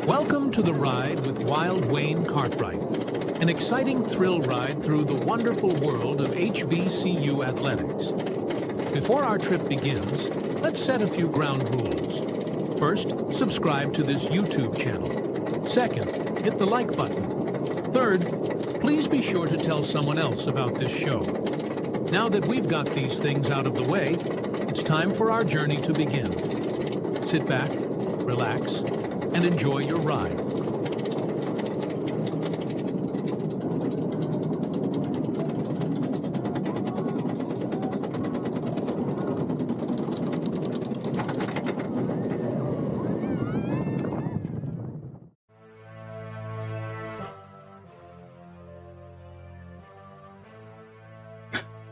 Welcome to the ride with Wild Wayne Cartwright, an exciting thrill ride through the wonderful world of HBCU athletics. Before our trip begins, let's set a few ground rules. First, subscribe to this YouTube channel. Second, hit the like button. Third, please be sure to tell someone else about this show. Now that we've got these things out of the way, it's time for our journey to begin. Sit back, relax, and enjoy your ride.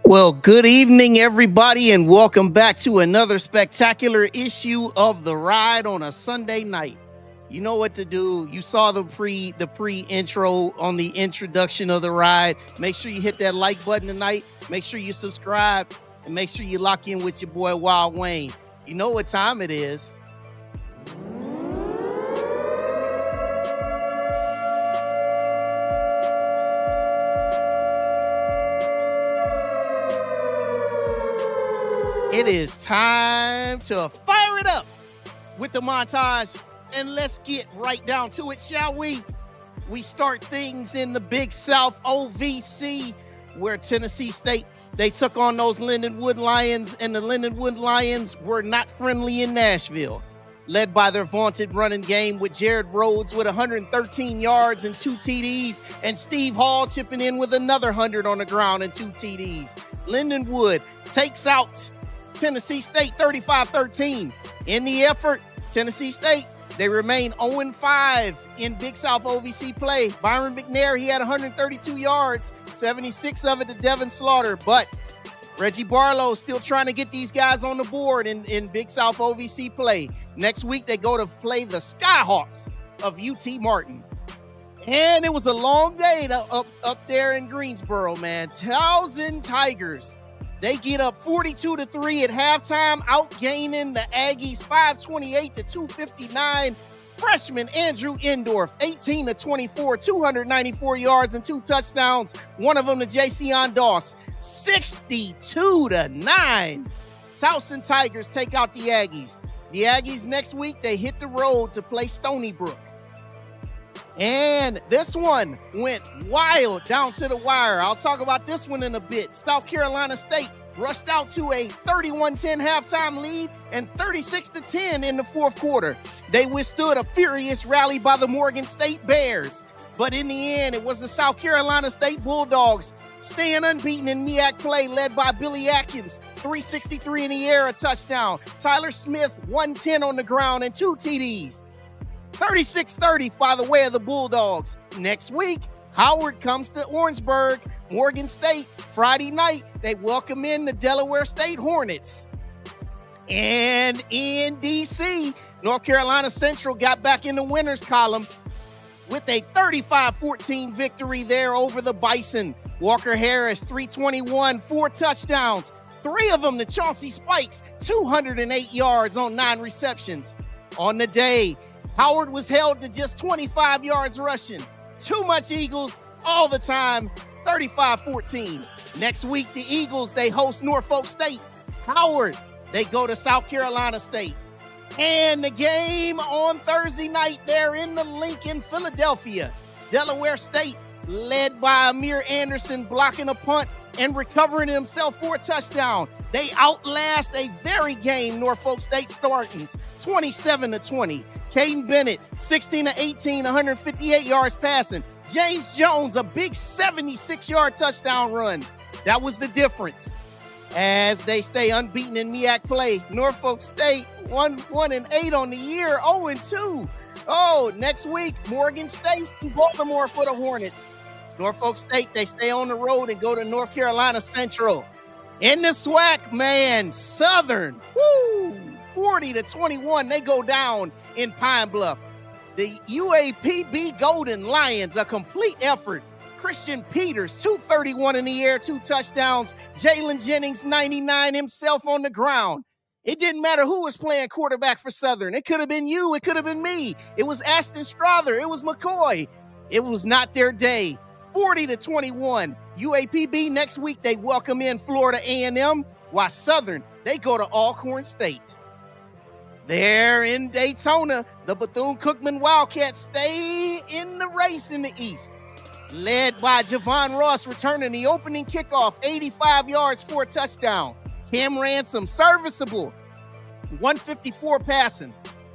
Well, good evening, everybody, and welcome back to another spectacular issue of The Ride on a Sunday night. You know what to do. You saw the pre-intro on the introduction of The Ride. Make sure you hit that like button tonight. Make sure you subscribe, and make sure you lock in with your boy Wild Wayne. You know what time it is. It is time to fire it up with the montage, and let's get right down to it, shall we? We start things in the Big South OVC, where Tennessee State, they took on those Lindenwood Lions, and the Lindenwood Lions were not friendly in Nashville. Led by their vaunted running game with Jared Rhodes with 113 yards and 2 TDs, and Steve Hall chipping in with another 100 on the ground and 2 TDs. Lindenwood takes out Tennessee State 35-13. In the effort, Tennessee State, they remain 0-5 in Big South OVC play. Byron McNair, he had 132 yards, 76 of it to Devin Slaughter, but Reggie Barlow still trying to get these guys on the board in Big South OVC play. Next week, they go to play the Skyhawks of UT Martin. And it was a long day up there in Greensboro, man. Towson Tigers, they get up 42-3 at halftime, outgaining the Aggies 528-259. Freshman Andrew Endorf, 18-24, 294 yards and 2 touchdowns. One of them to Jason Doss, 62-9. Towson Tigers take out the Aggies. The Aggies next week, they hit the road to play Stony Brook. And this one went wild down to the wire. I'll talk about this one in a bit. South Carolina State rushed out to a 31-10 halftime lead and 36-10 in the fourth quarter. They withstood a furious rally by the Morgan State Bears. But in the end, it was the South Carolina State Bulldogs staying unbeaten in MEAC play, led by Billy Atkins, 363 in the air, a touchdown. Tyler Smith, 110 on the ground and 2 TDs. 36-30 by the way of the Bulldogs. Next week, Howard comes to Orangeburg. Morgan State, Friday night, they welcome in the Delaware State Hornets. And in D.C., North Carolina Central got back in the winners column with a 35-14 victory there over the Bison. Walker Harris, 321, 4 touchdowns, 3 of them to Chauncey Spikes, 208 yards on 9 receptions. On the day, Howard was held to just 25 yards rushing. Too much Eagles all the time, 35-14. Next week, the Eagles, they host Norfolk State. Howard, they go to South Carolina State. And the game on Thursday night there in the Lincoln, Philadelphia. Delaware State, led by Amir Anderson, blocking a punt and recovering himself for a touchdown. They outlast a very game Norfolk State Spartans, 27-20. Caden Bennett, 16-18, 158 yards passing. James Jones, a big 76-yard touchdown run. That was the difference. As they stay unbeaten in MEAC play, Norfolk State 1-8 on the year, 0-2. Oh, next week, Morgan State and Baltimore for the Hornets. Norfolk State, they stay on the road and go to North Carolina Central. In the SWAC, man, Southern, 40-21, they go down in Pine Bluff. The UAPB Golden Lions, a complete effort. Christian Peters, 231 in the air, 2 touchdowns. Jalen Jennings, 99 himself on the ground. It didn't matter who was playing quarterback for Southern. It could have been you. It could have been me. It was Ashton Strother. It was McCoy. It was not their day. 40-21. UAPB next week, they welcome in Florida A&M, while Southern, they go to Alcorn State. There in Daytona, the Bethune-Cookman Wildcats stay in the race in the East. Led by Javon Ross returning the opening kickoff, 85 yards for a touchdown. Cam Ransom, serviceable, 154 passing,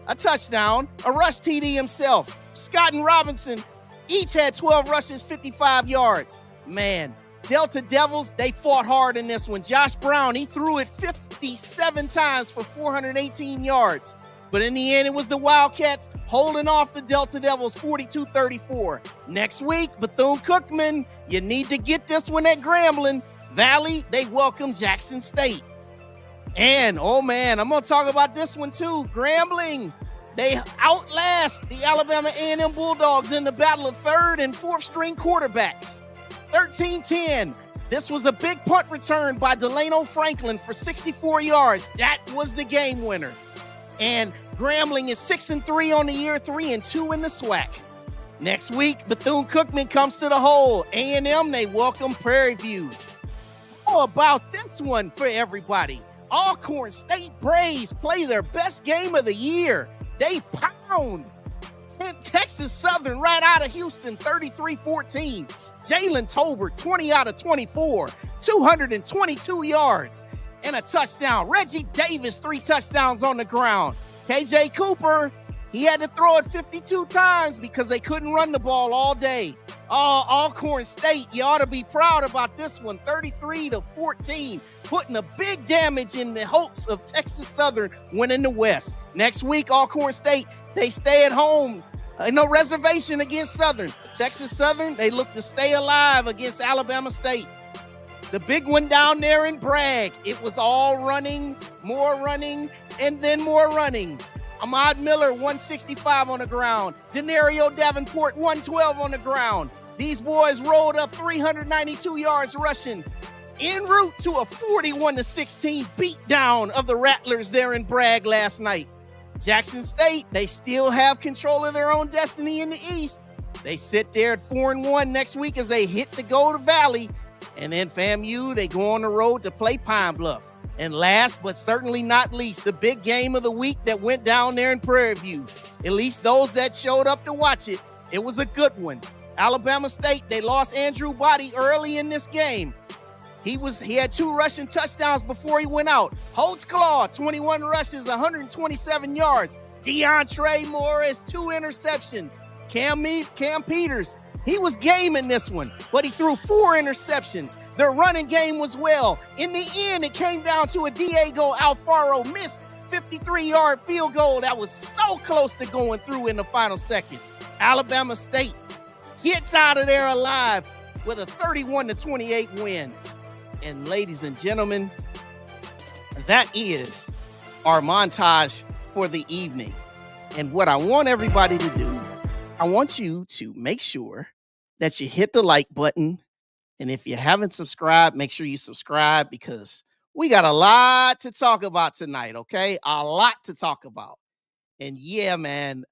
a touchdown, a rush TD himself. Scott and Robinson each had 12 rushes, 55 yards. Man, Delta Devils, they fought hard in this one. Josh Brown, he threw it 57 times for 418 yards. But in the end, it was the Wildcats holding off the Delta Devils 42-34. Next week, Bethune-Cookman, you need to get this one at Grambling. Valley, they welcome Jackson State. And, oh man, I'm going to talk about this one too. Grambling, they outlast the Alabama A&M Bulldogs in the battle of third and fourth string quarterbacks. 13-10. This was a big punt return by Delano Franklin for 64 yards. That was the game winner. And Grambling is 6-3 on the year, 3-2 in the SWAC. Next week, Bethune-Cookman comes to the hole. A&M, they welcome Prairie View. How about this one for everybody? Alcorn State Braves play their best game of the year. They pound Texas Southern right out of Houston, 33-14. Jalen Tolbert, 20 out of 24, 222 yards and a touchdown. Reggie Davis, 3 touchdowns on the ground. KJ Cooper, he had to throw it 52 times because they couldn't run the ball all day. Alcorn State, you ought to be proud about this one, 33-14, putting a big damage in the hopes of Texas Southern winning the West. Next week, Alcorn State, they stay at home. No reservation against Southern. Texas Southern, they look to stay alive against Alabama State. The big one down there in Bragg, it was all running, and then more running. Ahmad Miller, 165 on the ground. Denario Davenport, 112 on the ground. These boys rolled up 392 yards rushing, en route to a 41-16 beatdown of the Rattlers there in Bragg last night. Jackson State, they still have control of their own destiny in the East. They sit there at 4-1 next week as they hit the Golden Valley. And then FAMU, they go on the road to play Pine Bluff. And last but certainly not least, the big game of the week that went down there in Prairie View. At least those that showed up to watch it, it was a good one. Alabama State, they lost Andrew Body early in this game. He had 2 rushing touchdowns before he went out. Holtzclaw, 21 rushes, 127 yards. DeAndre Morris, 2 interceptions. Cam Peters, he was game in this one, but he threw 4 interceptions. Their running game was well. In the end, it came down to a Diego Alfaro missed 53-yard field goal that was so close to going through in the final seconds. Alabama State gets out of there alive with a 31-28 win. And ladies and gentlemen, that is our montage for the evening. And what I want everybody to do, I want you to make sure that you hit the like button. And if you haven't subscribed, make sure you subscribe because we got a lot to talk about tonight, okay? A lot to talk about. And yeah, man,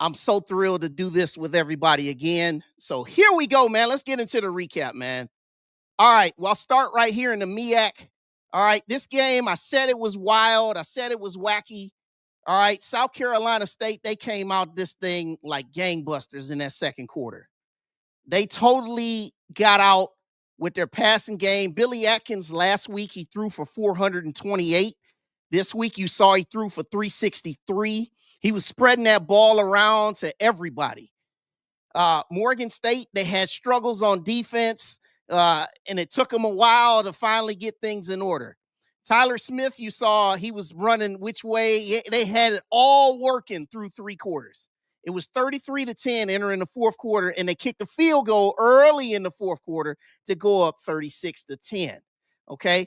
I'm so thrilled to do this with everybody again. So here we go, man. Let's get into the recap, man. All right, well, I'll start right here in the MEAC. All right, this game, I said it was wild. I said it was wacky. All right, South Carolina State, they came out this thing like gangbusters in that second quarter. They totally got out with their passing game. Billy Atkins last week, he threw for 428. This week, you saw he threw for 363. He was spreading that ball around to everybody. Morgan State, they had struggles on defense. And it took them a while to finally get things in order. Tyler Smith, you saw he was running which way. They had it all working through 3 quarters. It was 33-10 entering the fourth quarter, and they kicked a field goal early in the fourth quarter to go up 36-10. Okay.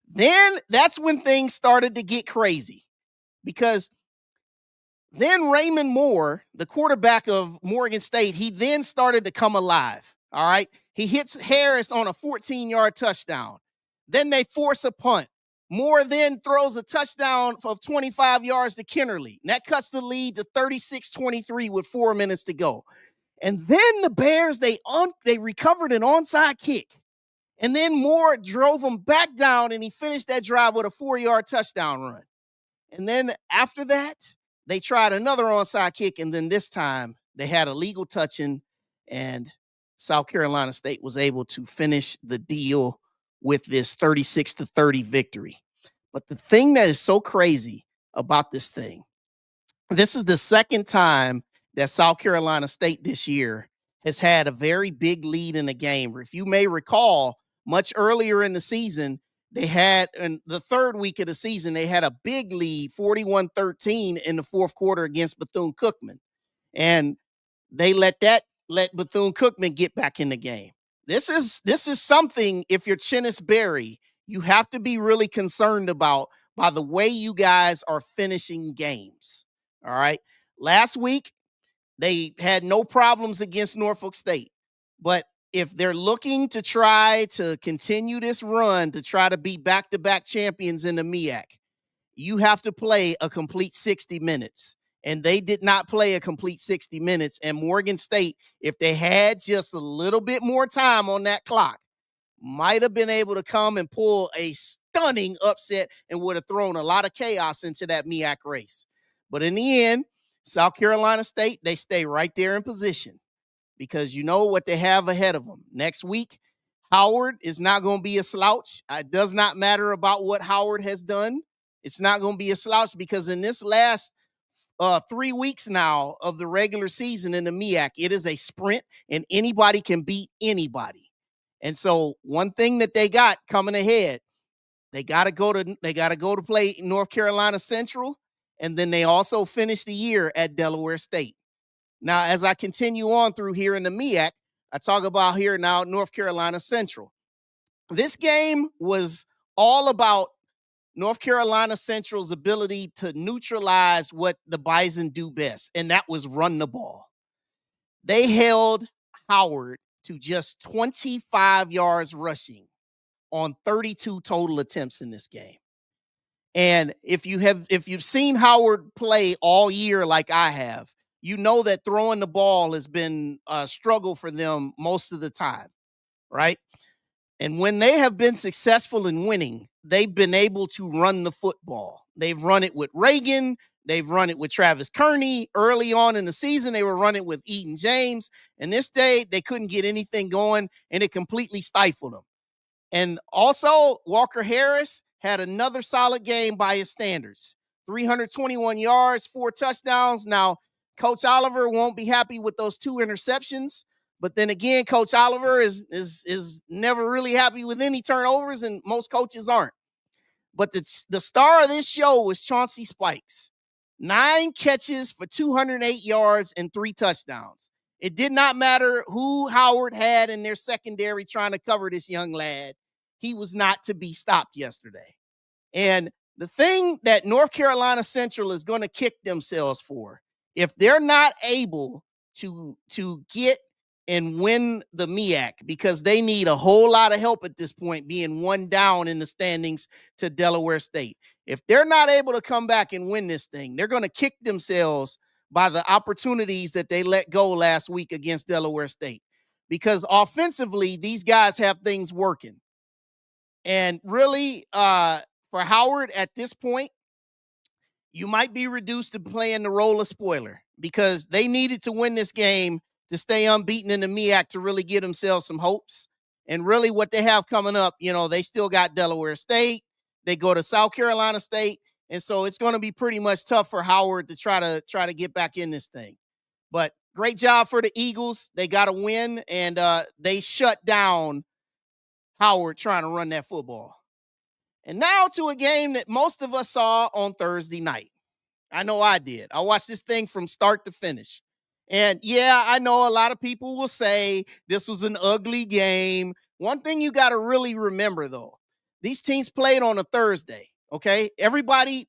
Then that's when things started to get crazy because Then Raymond Moore, the quarterback of Morgan State, he then started to come alive. All right. He hits Harris on a 14-yard touchdown. Then they force a punt. Moore then throws a touchdown of 25 yards to Kennerly. And that cuts the lead to 36-23 with 4 minutes to go. And then the Bears, they recovered an onside kick. And then Moore drove them back down, and he finished that drive with a 4-yard touchdown run. And then after that, they tried another onside kick, and then this time they had a legal touching, and South Carolina State was able to finish the deal with this 36-30 victory. But the thing that is so crazy about this thing, this is the second time that South Carolina State this year has had a very big lead in the game. If you may recall, much earlier in the season, they had, in the third week of the season, they had a big lead, 41-13 in the fourth quarter against Bethune-Cookman. And they let Bethune-Cookman get back in the game. This is something, if you're Chennis Berry, you have to be really concerned about by the way you guys are finishing games. All right. Last week, they had no problems against Norfolk State. But if they're looking to try to continue this run to try to be back-to-back champions in the MEAC, you have to play a complete 60 minutes. And they did not play a complete 60 minutes. And Morgan State, if they had just a little bit more time on that clock, might have been able to come and pull a stunning upset and would have thrown a lot of chaos into that MEAC race. But in the end, South Carolina State, they stay right there in position because you know what they have ahead of them. Next week, Howard is not going to be a slouch. It does not matter about what Howard has done. It's not going to be a slouch because in this last 3 weeks now of the regular season in the MEAC, it is a sprint and anybody can beat anybody. And so one thing that they got coming ahead, they got to go to play North Carolina Central, and then they also finish the year at Delaware State. Now, as I continue on through here in the MEAC, I talk about here now North Carolina Central. This game was all about North Carolina Central's ability to neutralize what the Bison do best, and that was run the ball. They held Howard to just 25 yards rushing on 32 total attempts in this game. And if you've seen Howard play all year like I have, you know that throwing the ball has been a struggle for them most of the time, right? And when they have been successful in winning, they've been able to run the football. They've run it with Reagan. They've run it with Travis Kearney. Early on in the season, they were running with Eaton James. And this day, they couldn't get anything going, and it completely stifled them. And also, Walker Harris had another solid game by his standards. 321 yards, 4 touchdowns. Now, Coach Oliver won't be happy with those 2 interceptions. But then again, Coach Oliver is never really happy with any turnovers, and most coaches aren't. But the star of this show was Chauncey Spikes. 9 catches for 208 yards and 3 touchdowns. It did not matter who Howard had in their secondary trying to cover this young lad. He was not to be stopped yesterday. And the thing that North Carolina Central is going to kick themselves for, if they're not able to get and win the MEAC, because they need a whole lot of help at this point, being 1 down in the standings to Delaware State. If they're not able to come back and win this thing, they're going to kick themselves by the opportunities that they let go last week against Delaware State. Because offensively, these guys have things working. And really, for Howard at this point, you might be reduced to playing the role of spoiler because they needed to win this game to stay unbeaten in the MEAC to really give themselves some hopes. And really what they have coming up, they still got Delaware State. They go to South Carolina State. And so it's going to be pretty much tough for Howard to try to get back in this thing. But great job for the Eagles. They got a win, and they shut down Howard trying to run that football. And now to a game that most of us saw on Thursday night. I know I did. I watched this thing from start to finish. And yeah, I know a lot of people will say this was an ugly game. One thing you got to really remember, though, these teams played on a Thursday, okay? Everybody,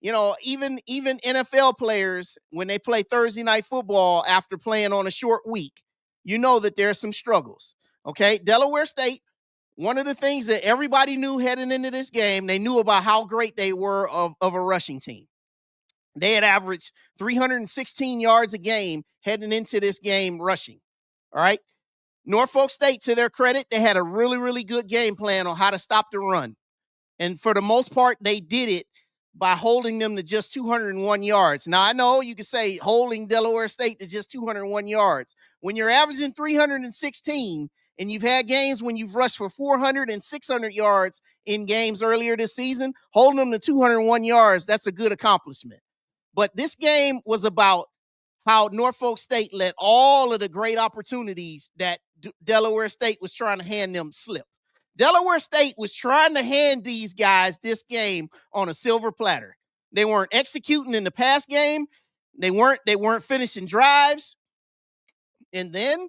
even NFL players, when they play Thursday night football after playing on a short week, that there's some struggles. Okay. Delaware State, one of the things that everybody knew heading into this game, they knew about how great they were of a rushing team. They had averaged 316 yards a game heading into this game rushing. All right. Norfolk State, to their credit, they had a really, really good game plan on how to stop the run. And for the most part, they did it by holding them to just 201 yards. Now, I know you can say holding Delaware State to just 201 yards. When you're averaging 316 and you've had games when you've rushed for 400 and 600 yards in games earlier this season, holding them to 201 yards, that's a good accomplishment. But this game was about how Norfolk State let all of the great opportunities that Delaware State was trying to hand them slip. Delaware State was trying to hand these guys this game on a silver platter. They weren't executing in the pass game. They weren't finishing drives. And then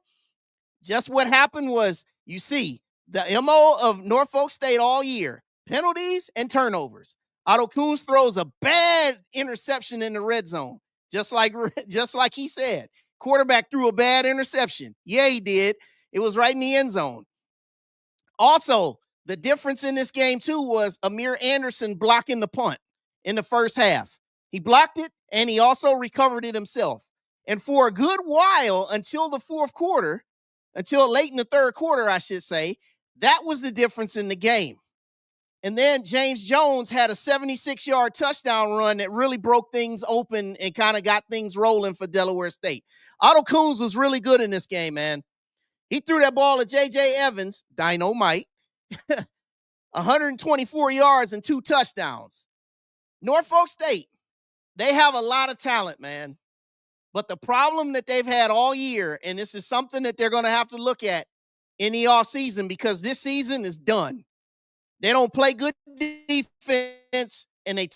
just what happened was, you see, the MO of Norfolk State all year, penalties and turnovers. Otto Coons throws a bad interception in the red zone. Just like he said, quarterback threw a bad interception. Yeah, he did. It was right in the end zone. Also, the difference in this game, too, was Amir Anderson blocking the punt in the first half. He blocked it, and he also recovered it himself. And for a good while, until the fourth quarter, until late in the third quarter, I should say, that was the difference in the game. And then James Jones had a 76-yard touchdown run that really broke things open and kind of got things rolling for Delaware State. Otto Coons was really good in this game, man. He threw that ball at J.J. Evans, Dynamite, 124 yards and 2 touchdowns. Norfolk State, they have a lot of talent, man. But the problem that they've had all year, and this is something that they're going to have to look at in the offseason, because this season is done. They don't play good defense, and they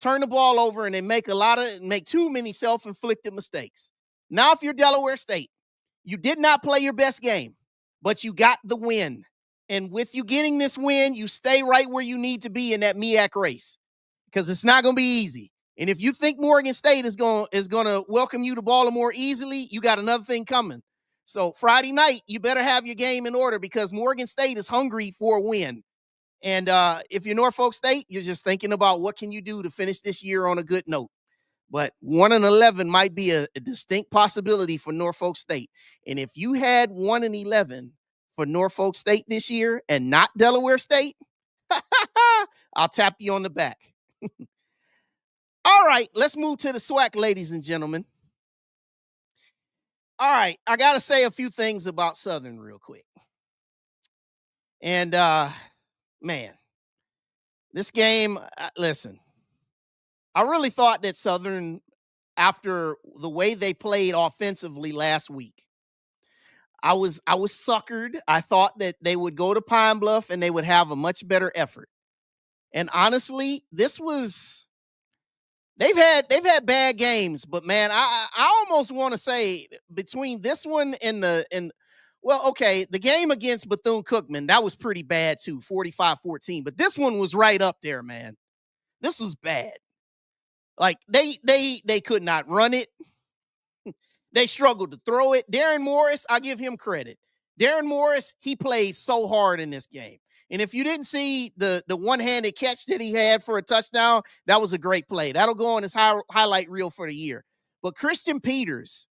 turn the ball over, and they make too many self-inflicted mistakes. Now, if you're Delaware State, you did not play your best game, but you got the win. And with you getting this win, you stay right where you need to be in that MEAC race, because it's not going to be easy. And if you think Morgan State is going to welcome you to Baltimore easily, you got another thing coming. So Friday night, you better have your game in order, because Morgan State is hungry for a win. And if you're Norfolk State, you're just thinking about what can you do to finish this year on a good note. But 1-11 might be a distinct possibility for Norfolk State. And if you had 1-11 for Norfolk State this year and not Delaware State, I'll tap you on the back. All right, let's move to the SWAC, ladies and gentlemen. All right, I got to say a few things about Southern real quick. And, man, this game, listen, I really thought that Southern, after the way they played offensively last week, I was suckered. I thought that they would go to Pine Bluff and they would have a much better effort. And honestly, they've had bad games, but man, I almost want to say between this one and the game against Bethune-Cookman, that was pretty bad too, 45-14. But this one was right up there, man. This was bad. Like they could not run it. They struggled to throw it. Darren Morris, I give him credit. Darren Morris, he played so hard in this game. And if you didn't see the one-handed catch that he had for a touchdown, that was a great play. That'll go on his highlight reel for the year. But Christian Peters,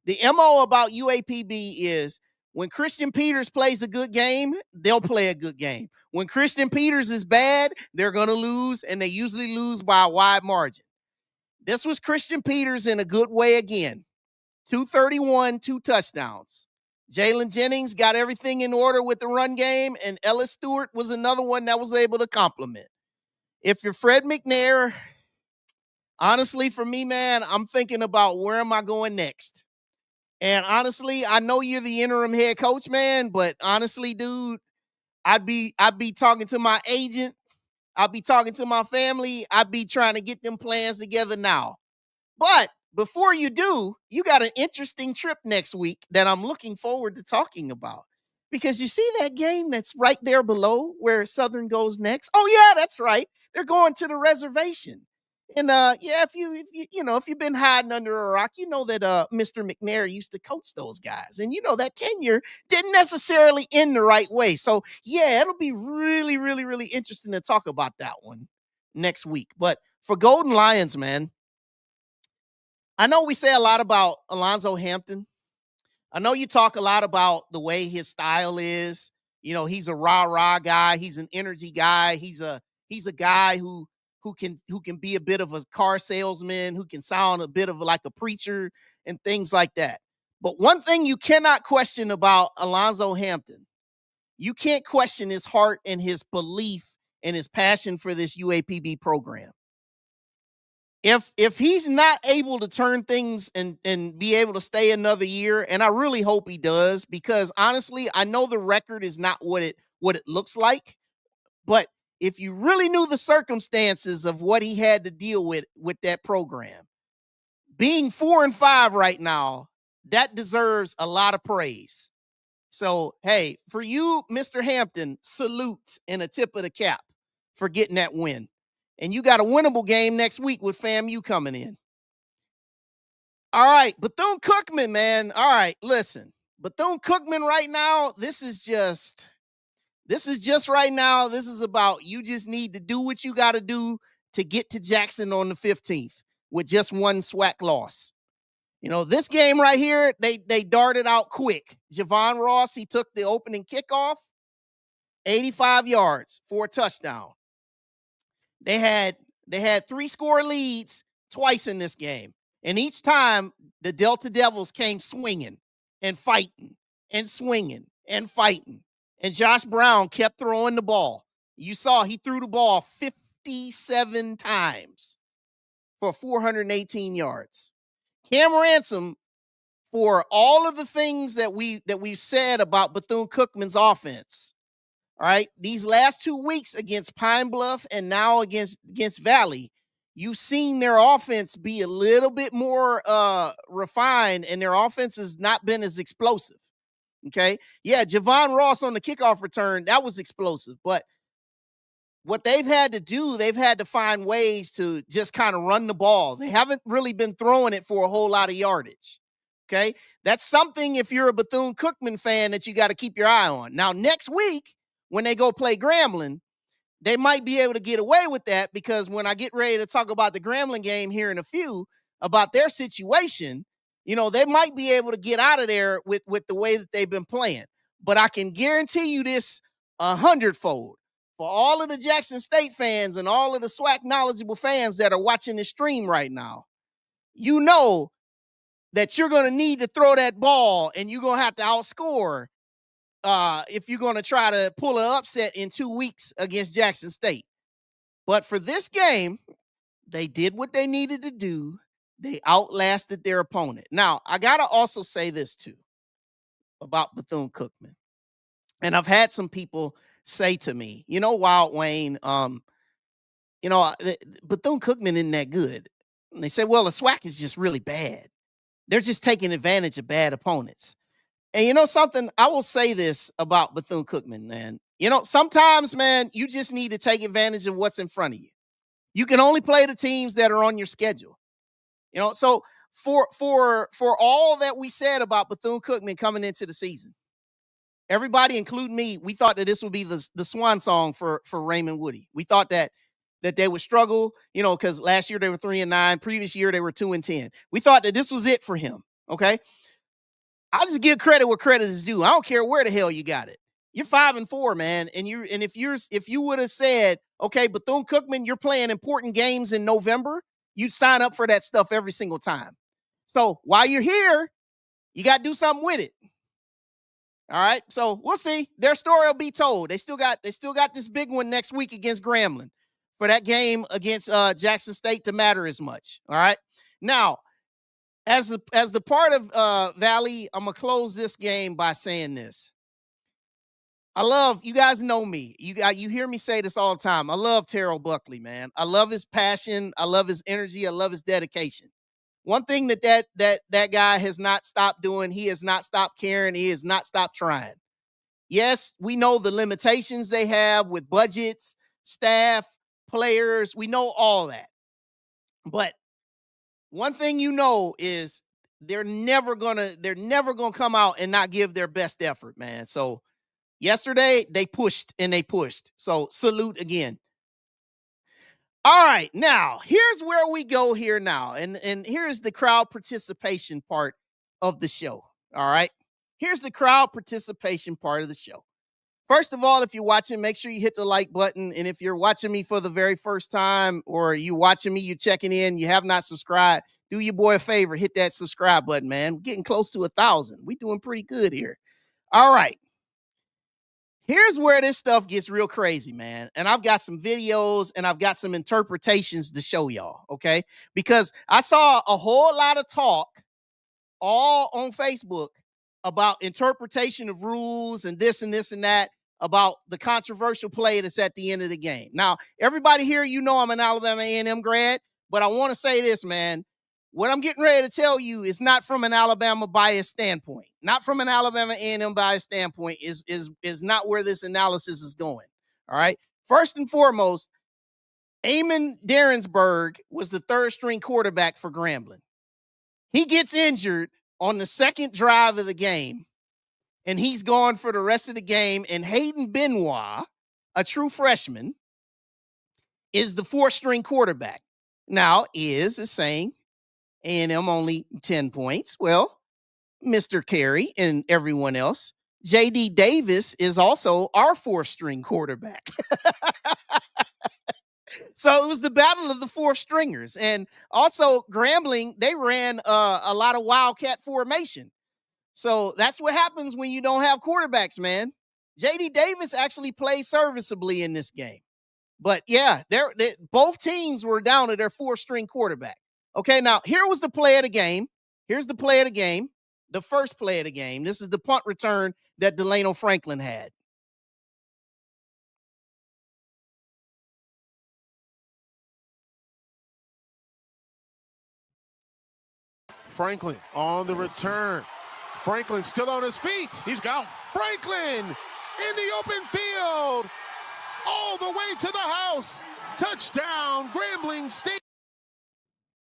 the MO about UAPB is when Christian Peters plays a good game, they'll play a good game. When Christian Peters is bad, they're going to lose, and they usually lose by a wide margin. This was Christian Peters in a good way again. 231, 2 touchdowns. Jalen Jennings got everything in order with the run game, and Ellis Stewart was another one that was able to complement. If you're Fred McNair, honestly, for me, man, I'm thinking about where am I going next? And honestly, I know you're the interim head coach, man, but honestly, dude, I'd be talking to my agent. I'd be talking to my family. I'd be trying to get them plans together now. But before you do, you got an interesting trip next week that I'm looking forward to talking about. Because you see that game that's right there below where Southern goes next? Oh, yeah, that's right. They're going to the reservation. And yeah, if you've been hiding under a rock, you know that Mr. McNair used to coach those guys, and that tenure didn't necessarily end the right way. So yeah, it'll be really, really, really interesting to talk about that one next week. But for Golden Lions, man, I know we say a lot about Alonzo Hampton. I know you talk a lot about the way his style is. He's a rah-rah guy. He's an energy guy. He's a guy who can be a bit of a car salesman, who can sound a bit of like a preacher and things like that. But one thing you cannot question about Alonzo Hampton, you can't question his heart and his belief and his passion for this UAPB program. If he's not able to turn things and be able to stay another year, and I really hope he does, because honestly, I know the record is not what it looks like, but if you really knew the circumstances of what he had to deal with that program, being 4-5 right now, that deserves a lot of praise. So, hey, for you, Mr. Hampton, salute and a tip of the cap for getting that win. And you got a winnable game next week with FAMU coming in. All right, Bethune-Cookman, man. All right, listen. Bethune-Cookman right now, this is just right now. This is about you just need to do what you got to do to get to Jackson on the 15th with just one SWAC loss. This game right here, they darted out quick. Javon Ross, he took the opening kickoff, 85 yards for a touchdown. They had 3-score leads twice in this game. And each time the Delta Devils came swinging and fighting and swinging and fighting. And Josh Brown kept throwing the ball. You saw he threw the ball 57 times for 418 yards. Cam Ransom, for all of the things that we've said about Bethune-Cookman's offense, all right, these last 2 weeks against Pine Bluff and now against Valley, you've seen their offense be a little bit more refined, and their offense has not been as explosive. Okay. Yeah. Javon Ross on the kickoff return, that was explosive, but what they've had to do, they've had to find ways to just kind of run the ball. They haven't really been throwing it for a whole lot of yardage. Okay. That's something, if you're a Bethune-Cookman fan, that you got to keep your eye on. Now, next week, when they go play Grambling, they might be able to get away with that, because when I get ready to talk about the Grambling game here in a few, about their situation, they might be able to get out of there with the way that they've been playing. But I can guarantee you this 100-fold. For all of the Jackson State fans and all of the SWAC knowledgeable fans that are watching this stream right now, you know that you're going to need to throw that ball, and you're going to have to outscore if you're going to try to pull an upset in 2 weeks against Jackson State. But for this game, they did what they needed to do. They outlasted their opponent. Now, I got to also say this too about Bethune-Cookman. And I've had some people say to me, Wild Wayne, Bethune-Cookman isn't that good. And they say, well, the SWAC is just really bad. They're just taking advantage of bad opponents. And something, I will say this about Bethune-Cookman, man. Sometimes, man, you just need to take advantage of what's in front of you. You can only play the teams that are on your schedule. So for all that we said about Bethune-Cookman coming into the season, everybody, including me, we thought that this would be the swan song for Raymond Woody. We thought that they would struggle, because last year they were 3-9. Previous year they were 2-10. We thought that this was it for him. Okay. I'll just give credit where credit is due. I don't care where the hell you got it. You're 5-4, man. And if you would have said, okay, Bethune-Cookman, you're playing important games in November, you'd sign up for that stuff every single time. So while you're here, you got to do something with it. All right. So we'll see. Their story will be told. They still got this big one next week against Grambling for that game against Jackson State to matter as much. All right. Now, as the part of Valley, I'm gonna close this game by saying this. You guys know me. You hear me say this all the time. I love Terrell Buckley, man. I love his passion. I love his energy. I love his dedication. One thing that guy has not stopped doing, he has not stopped caring. He has not stopped trying. Yes, we know the limitations they have with budgets, staff, players. We know all that. But one thing you know is they're never gonna come out and not give their best effort, man. So yesterday they pushed and they pushed. So salute again. All right, now here's where we go here now, and here's the crowd participation part of the show. All right, here's the crowd participation part of the show. First of all, if you're watching, make sure you hit the like button. And if you're watching me for the very first time, or you watching me, you checking in, you have not subscribed, do your boy a favor, hit that subscribe button, man. We're getting close to 1,000. We doing pretty good here. All right. Here's where this stuff gets real crazy, man. And I've got some videos and I've got some interpretations to show y'all, okay? Because I saw a whole lot of talk all on Facebook about interpretation of rules and this and this and that, about the controversial play that's at the end of the game. Now, everybody here, you know I'm an Alabama A&M grad, but I want to say this, man. What I'm getting ready to tell you is not from an Alabama bias standpoint. Not from an Alabama A&M bias standpoint is not where this analysis is going. All right. First and foremost, Eamon Derensburg was the third string quarterback for Grambling. He gets injured on the second drive of the game, and he's gone for the rest of the game. And Hayden Benoit, a true freshman, is the fourth string quarterback. Now, is saying A&M only 10 points. Well, Mr. Carey and everyone else, J.D. Davis is also our fourth string quarterback. So it was the battle of the four stringers. And also Grambling, they ran a lot of wildcat formation. So that's what happens when you don't have quarterbacks, man. J.D. Davis actually played serviceably in this game. But yeah, both teams were down to their fourth string quarterback. Okay, now here was the play of the game. Here's the play of the game. The first play of the game. This is the punt return that Delano Franklin had. Franklin on the return. Franklin still on his feet. He's gone. Franklin in the open field. All the way to the house. Touchdown, Grambling State.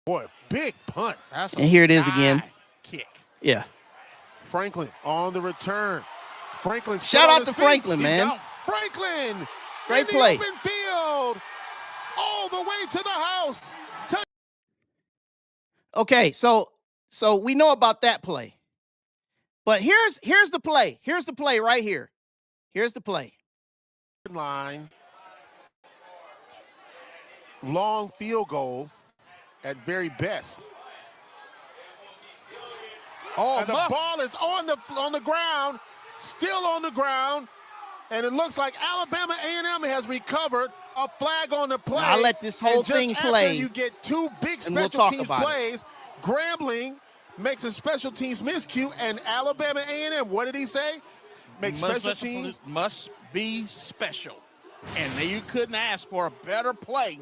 Boy, big punt. And here it is again. Kick. Yeah. Franklin on the return. Franklin. Shout out to Franklin, man. Franklin. Great play. In the open field. All the way to the house. Okay, so we know about that play. But here's the play. Here's the play right here. Here's the play. Line. Long field goal at very best. Oh, and the ball is on the ground, still on the ground, and it looks like Alabama A&M has recovered a flag on the play. Now I'll let this whole thing play. You get two big special teams plays. Grambling makes a special teams miscue, and Alabama A&M, what did he say? Special teams must be special. And you couldn't ask for a better play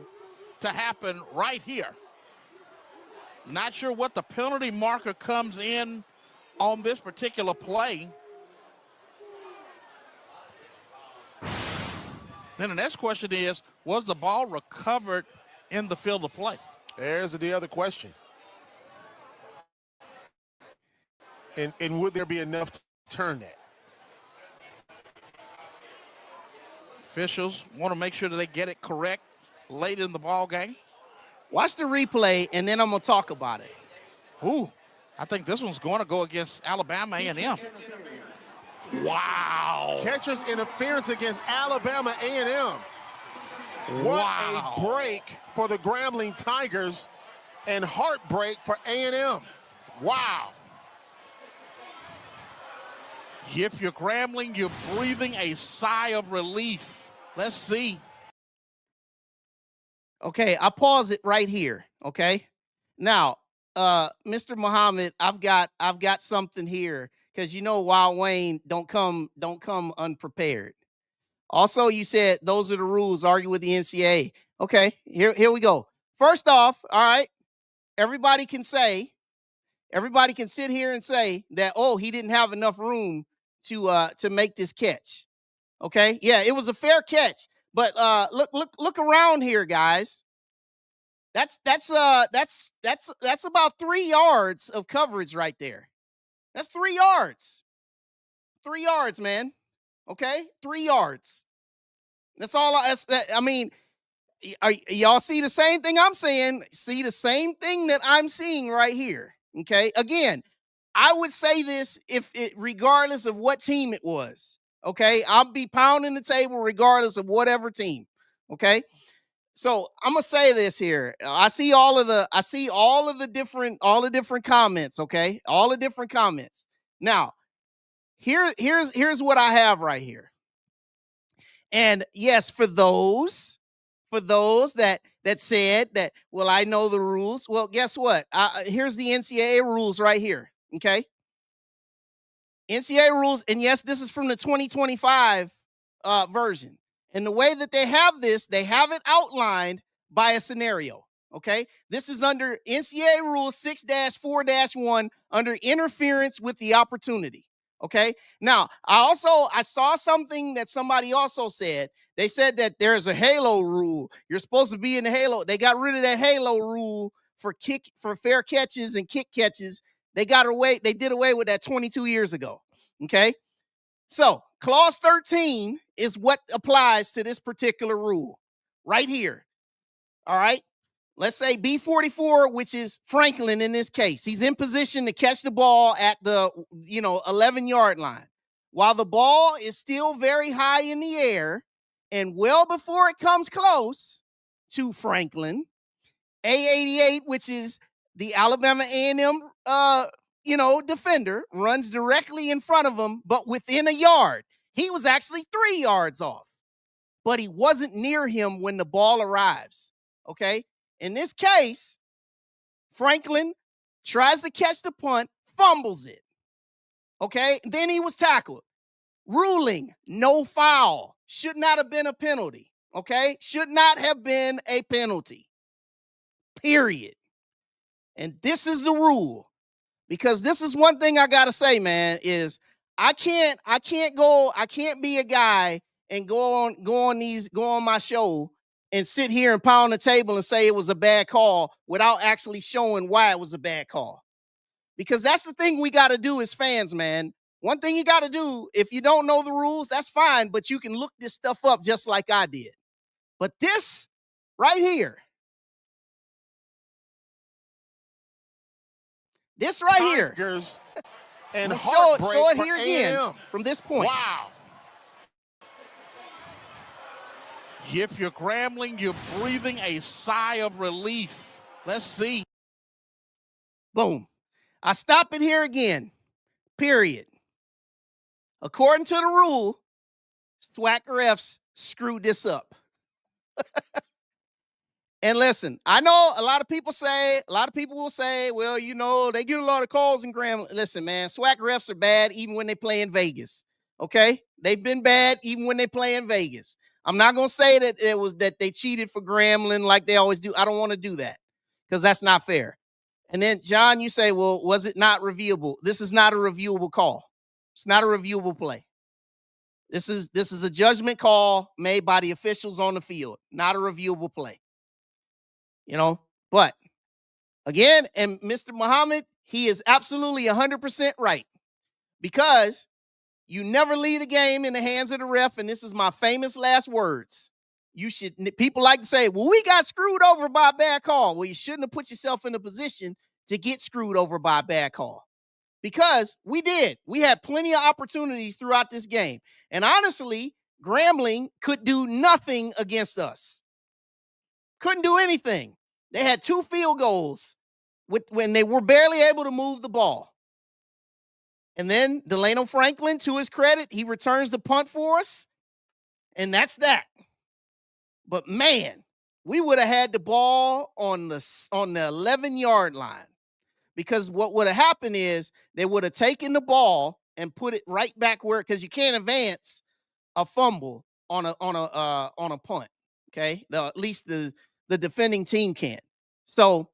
to happen right here. Not sure what the penalty marker comes in on this particular play. Then the next question is, was the ball recovered in the field of play? There's the other question. And would there be enough to turn that? Officials want to make sure that they get it correct late in the ball game. Watch the replay, and then I'm going to talk about it. Ooh, I think this one's going to go against Alabama A&M. Wow. Catcher's interference against Alabama A&M. What a break for the Grambling Tigers and heartbreak for A&M. Wow. If you're Grambling, you're breathing a sigh of relief. Let's see. Okay, I'll pause it right here. Okay. Now, Mr. Muhammad, I've got something here, because you know Wild Wayne don't come unprepared. Also, you said those are the rules. Argue with the NCAA. Okay, here we go. First off, all right, everybody can sit here and say that, oh, he didn't have enough room to make this catch. Okay, yeah, it was a fair catch. But look around here, guys. That's about 3 yards of coverage right there. That's 3 yards. 3 yards, man. Okay? 3 yards. That's all I mean, y'all see the same thing I'm saying? See the same thing that I'm seeing right here. Okay? Again, I would say this regardless of what team it was. Okay? I'll be pounding the table regardless of whatever team. Okay? So I'm gonna say this here. I see all of the different comments. Okay, all the different comments. Now, here's what I have right here. And yes, for those that said that, well, I know the rules. Well, guess what? Here's the NCAA rules right here. Okay, NCAA rules, and yes, this is from the 2025 version. And the way that they have this, they have it outlined by a scenario. Okay. This is under NCAA Rule 6-4-1 under interference with the opportunity. Okay. Now, I saw something that somebody also said. They said that there's a halo rule. You're supposed to be in the halo. They got rid of that halo rule for fair catches and kick catches. They did away with that 22 years ago. Okay. So clause 13 is what applies to this particular rule right here. All right. Let's say B44, which is Franklin in this case. He's in position to catch the ball at the 11-yard line. While the ball is still very high in the air and well before it comes close to Franklin, A88, which is the Alabama A&M defender, runs directly in front of him, but within a yard. He was actually 3 yards off, but he wasn't near him when the ball arrives. Okay. In this case, Franklin tries to catch the punt, fumbles it. Okay. Then he was tackled. Ruling, no foul. Should not have been a penalty. Okay. Should not have been a penalty. Period. And this is the rule. Because this is one thing I gotta say, man, is I can't be a guy and go on my show and sit here and pound the table and say it was a bad call without actually showing why it was a bad call. Because that's the thing we got to do as fans, man. One thing you got to do, if you don't know the rules, that's fine, but you can look this stuff up just like I did. But this right here, Tigers and heartbreak show it for here again A&M. from this point. Wow. If you're Grambling, you're breathing a sigh of relief. Let's see. Boom. I stop it here again. Period. According to the rule, SWAC refs screwed this up. And listen, I know a lot of people will say, well, they get a lot of calls in Grambling. Listen, man, SWAC refs are bad even when they play in Vegas. Okay? They've been bad even when they play in Vegas. I'm not going to say that they cheated for Grambling like they always do. I don't want to do that because that's not fair. And then, John, you say, well, was it not reviewable? This is not a reviewable call. It's not a reviewable play. This is a judgment call made by the officials on the field, not a reviewable play. But again, and Mr. Muhammad, he is absolutely 100% right, because you never leave the game in the hands of the ref. And this is my famous last words. People like to say, well, we got screwed over by a bad call. Well, you shouldn't have put yourself in a position to get screwed over by a bad call, because we did. We had plenty of opportunities throughout this game. And honestly, Grambling could do nothing against us. Couldn't do anything. They had 2 field goals when they were barely able to move the ball. And then Delano Franklin, to his credit, he returns the punt for us. And that's that. But man, we would have had the ball on the 11-yard line, because what would have happened is they would have taken the ball and put it right back because you can't advance a fumble on a punt. Okay, at least the defending team can. So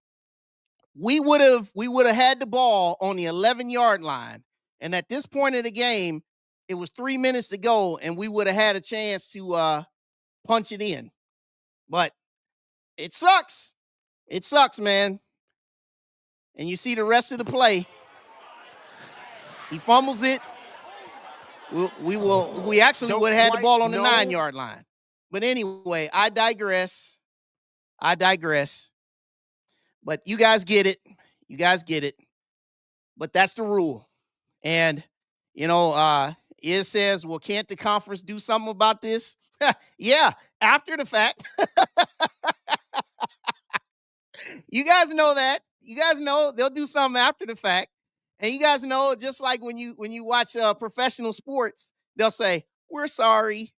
we would have had the ball on the 11-yard line, and at this point of the game, it was 3 minutes to go, and we would have had a chance to punch it in. But it sucks. It sucks, man. And you see the rest of the play. He fumbles it. We actually would have had the ball on the 9-yard line. But anyway, I digress. But you guys get it. But that's the rule. And, it says, well, can't the conference do something about this? Yeah, after the fact. You guys know that. You guys know they'll do something after the fact. And you guys know, just like when you watch professional sports, they'll say, we're sorry.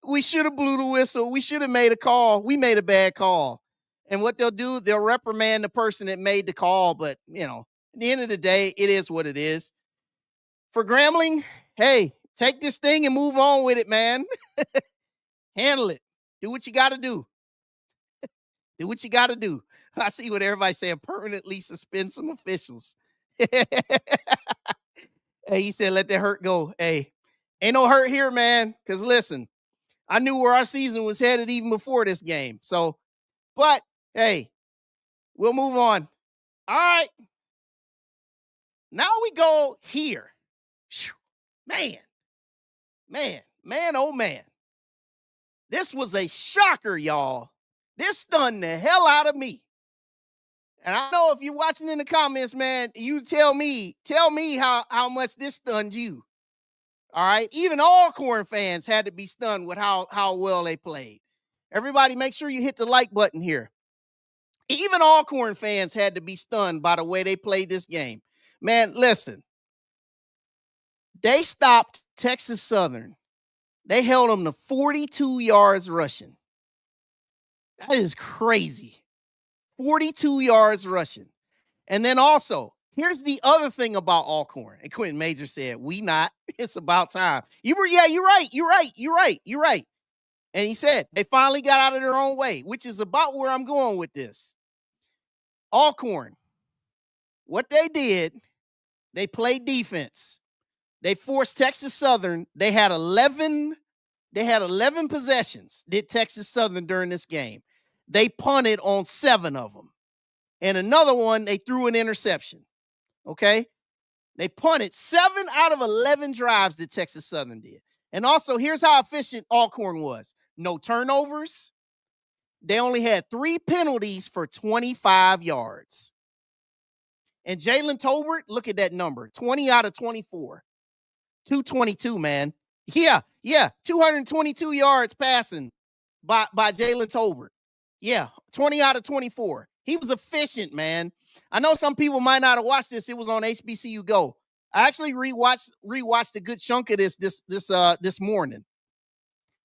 We should have blew the whistle. We should have made a call. We made a bad call. And what they'll do, they'll reprimand the person that made the call. But, at the end of the day, it is what it is. For Grambling, hey, take this thing and move on with it, man. Handle it. Do what you got to do. Do what you got to do. I see what everybody's saying. Permanently suspend some officials. Hey, he said, let that hurt go. Hey, ain't no hurt here, man. Because listen, I knew where our season was headed even before this game. So, but hey, we'll move on. All right. Now we go here. Man, oh man. This was a shocker, y'all. This stunned the hell out of me. And I know if you're watching in the comments, man, you tell me how much this stunned you. All right. Even Alcorn fans had to be stunned with how well they played. Everybody, make sure you hit the like button here. Even Alcorn fans had to be stunned by the way they played this game. Man, listen. They stopped Texas Southern. They held them to 42 yards rushing. That is crazy. 42 yards rushing. And then also, here's the other thing about Alcorn. And Quentin Major said, we not. It's about time. You're right. And he said, they finally got out of their own way, which is about where I'm going with this. Alcorn, what they did, they played defense. They forced Texas Southern. They had 11 possessions, did Texas Southern during this game. They punted on 7 of them. And another one, they threw an interception. Okay? They punted 7 out of 11 drives that Texas Southern did. And also, here's how efficient Alcorn was. No turnovers. They only had 3 penalties for 25 yards. And Jalen Tolbert, look at that number. 20 out of 24. 222, man. Yeah. 222 yards passing by Jalen Tolbert. Yeah, 20 out of 24. He was efficient, man. I know some people might not have watched this. It was on HBCU Go. I actually rewatched a good chunk of this morning.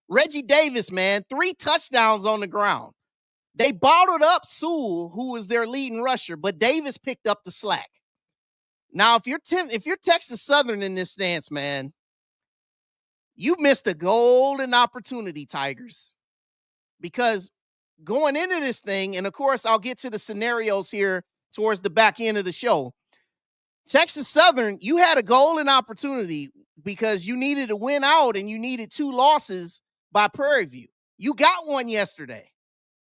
Reggie Davis, man, 3 touchdowns on the ground. They bottled up Sewell, who was their leading rusher, but Davis picked up the slack. Now, if you're Texas Southern in this stance, man, you missed a golden opportunity, Tigers. Because going into this thing, and of course, I'll get to the scenarios here towards the back end of the show. Texas Southern, you had a golden opportunity because you needed to win out and you needed 2 losses by Prairie View. You got one yesterday.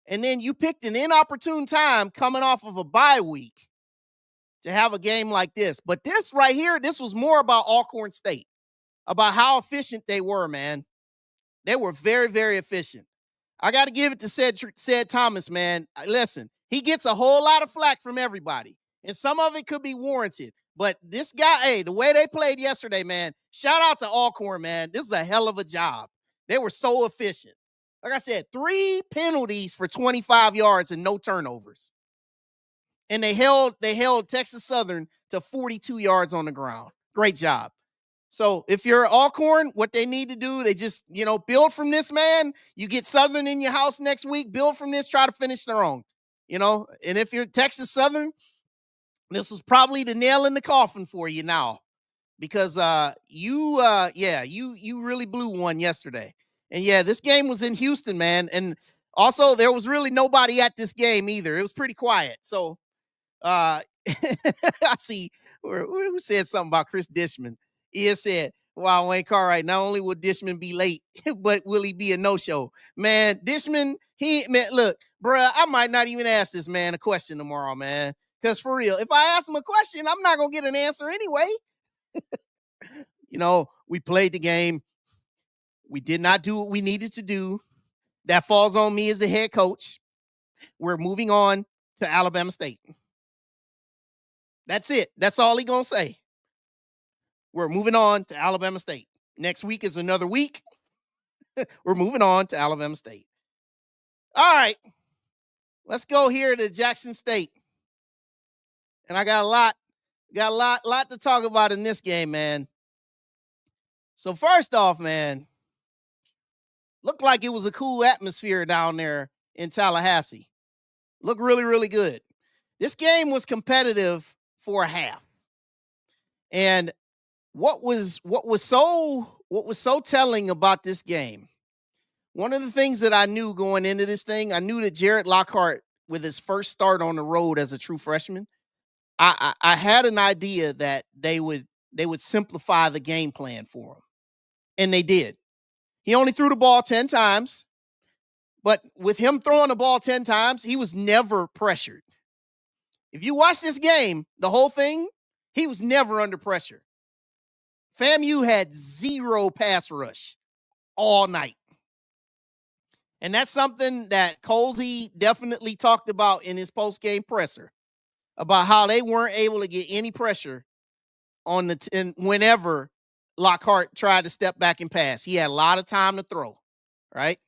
And then you picked an inopportune time coming off of a bye week to have a game like this. But this right here, this was more about Alcorn State, about how efficient they were, man. They were very, very efficient. I got to give it to said Thomas, man. Listen, he gets a whole lot of flack from everybody, and some of it could be warranted. But this guy, hey, the way they played yesterday, man, shout out to Alcorn, man. This is a hell of a job. They were so efficient. Like I said, 3 penalties for 25 yards and no turnovers. And they held Texas Southern to 42 yards on the ground. Great job. So if you're Alcorn, what they need to do, they just, build from this, man. You get Southern in your house next week, build from this, try to finish strong, And if you're Texas Southern, this was probably the nail in the coffin for you now, because you really blew one yesterday. And yeah, this game was in Houston, man. And also there was really nobody at this game either. It was pretty quiet. So I see who said something about Chris Dishman. He said, wow, Wayne Cartwright, not only will Dishman be late, but will he be a no-show? Man, Dishman, look, bruh, I might not even ask this man a question tomorrow, man. Because for real, if I ask him a question, I'm not going to get an answer anyway. We played the game. We did not do what we needed to do. That falls on me as the head coach. We're moving on to Alabama State. That's it. That's all he going to say. We're moving on to Alabama State. Next week is another week. We're moving on to Alabama State. All right. Let's go here to Jackson State. And I got a lot to talk about in this game, man. So first off, man, looked like it was a cool atmosphere down there in Tallahassee. Looked really, really good. This game was competitive for a half. And what was so telling about this game, one of the things that I knew going into this thing, I knew that Jared Lockhart, with his first start on the road as a true freshman, I had an idea that they would simplify the game plan for him. And they did. He only threw the ball 10 times, but with him throwing the ball 10 times, he was never pressured. If you watch this game, the whole thing, he was never under pressure. FAMU had 0 pass rush all night. And that's something that Colsey definitely talked about in his post-game presser, about how they weren't able to get any pressure on whenever Lockhart tried to step back and pass. He had a lot of time to throw, right?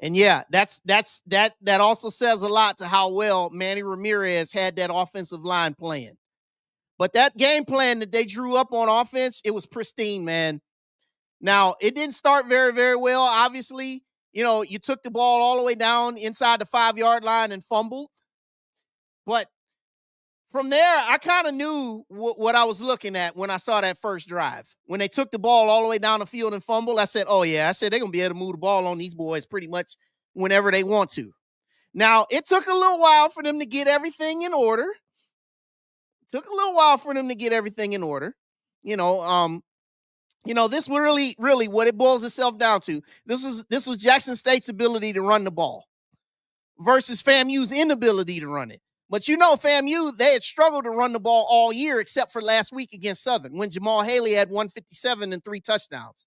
And yeah, that also says a lot to how well Manny Ramirez had that offensive line playing. But that game plan that they drew up on offense, it was pristine, man. Now, it didn't start very, very well. Obviously, you took the ball all the way down inside the 5-yard line and fumbled. But from there, I kind of knew what I was looking at when I saw that first drive. When they took the ball all the way down the field and fumbled, I said, oh, yeah. I said they're going to be able to move the ball on these boys pretty much whenever they want to. Now, it took a little while for them to get everything in order. This really, really what it boils itself down to. This was Jackson State's ability to run the ball versus FAMU's inability to run it. But FAMU, they had struggled to run the ball all year except for last week against Southern when Jamal Haley had 157 and 3 touchdowns.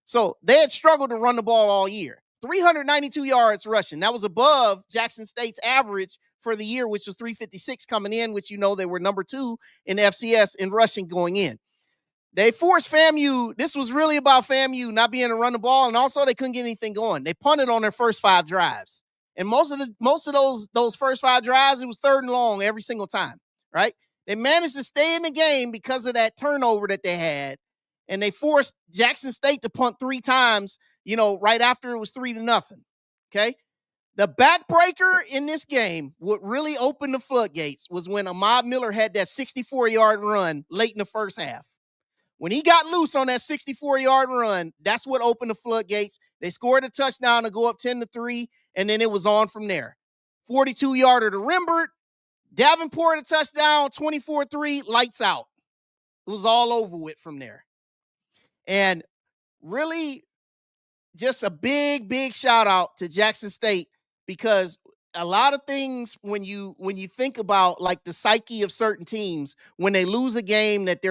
So they had struggled to run the ball all year. 392 yards rushing. That was above Jackson State's average for the year, which was 356 coming in, which they were number 2 in FCS in rushing going in. They forced FAMU. This was really about FAMU not being able to run the ball, and also they couldn't get anything going. They punted on their first 5 drives. And most of those first 5 drives, it was 3rd and long every single time, right? They managed to stay in the game because of that turnover that they had, and they forced Jackson State to punt 3 times, right after it was 3-0, okay? The backbreaker in this game, what really opened the floodgates, was when Ahmad Miller had that 64-yard run late in the first half. When he got loose on that 64-yard run, that's what opened the floodgates. They scored a touchdown to go up 10-3, and then it was on from there. 42-yarder to Rembert. Davenport a touchdown, 24-3, lights out. It was all over with from there. And really just a big, big shout out to Jackson State, because a lot of things when you think about like the psyche of certain teams when they lose a game that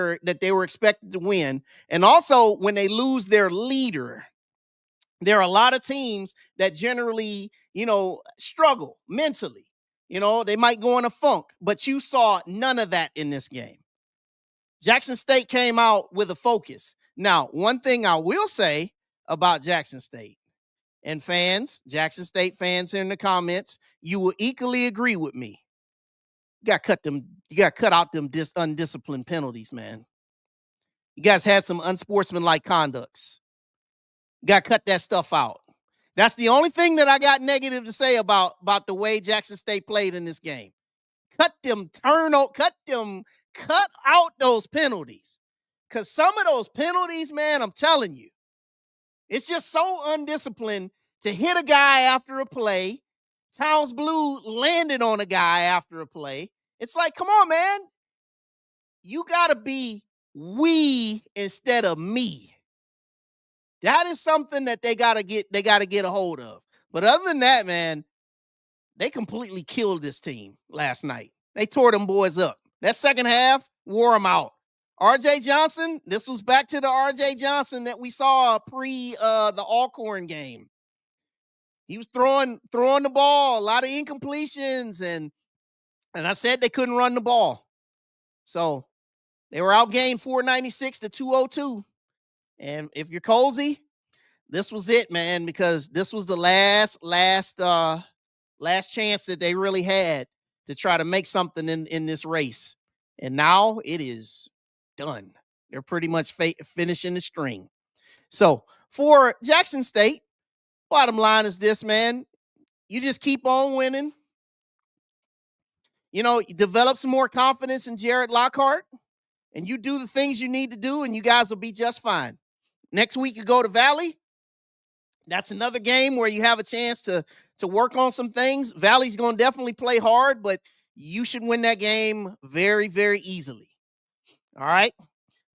they were expected to win, and also when they lose their leader, there are a lot of teams that generally, struggle mentally. They might go in a funk, but you saw none of that in this game. Jackson State came out with a focus. Now, one thing I will say about Jackson State, and Jackson State fans here in the comments, you will equally agree with me. You got to cut out them undisciplined penalties, man. You guys had some unsportsmanlike conducts. You got to cut that stuff out. That's the only thing that I got negative to say about the way Jackson State played in this game. Cut out those penalties. Because some of those penalties, man, I'm telling you, it's just so undisciplined to hit a guy after a play. Towns Blue landed on a guy after a play. It's like, come on, man. You got to be we instead of me. That is something that they got to get a hold of. But other than that, man, they completely killed this team last night. They tore them boys up. That second half wore them out. RJ Johnson, this was back to the RJ Johnson that we saw pre the Alcorn game. He was throwing the ball, a lot of incompletions, and I said they couldn't run the ball. So they were outgained 496 to 202. And if you're Colsey, this was it, man, because this was the last chance that they really had to try to make something in this race. And now it is done. They're pretty much finishing the string. So for Jackson State, bottom line is this, man. You just keep on winning. You know, you develop some more confidence in Jared Lockhart, and you do the things you need to do, and you guys will be just fine. Next week, you go to Valley. That's another game where you have a chance to work on some things. Valley's going to definitely play hard, but you should win that game very, very easily. All right?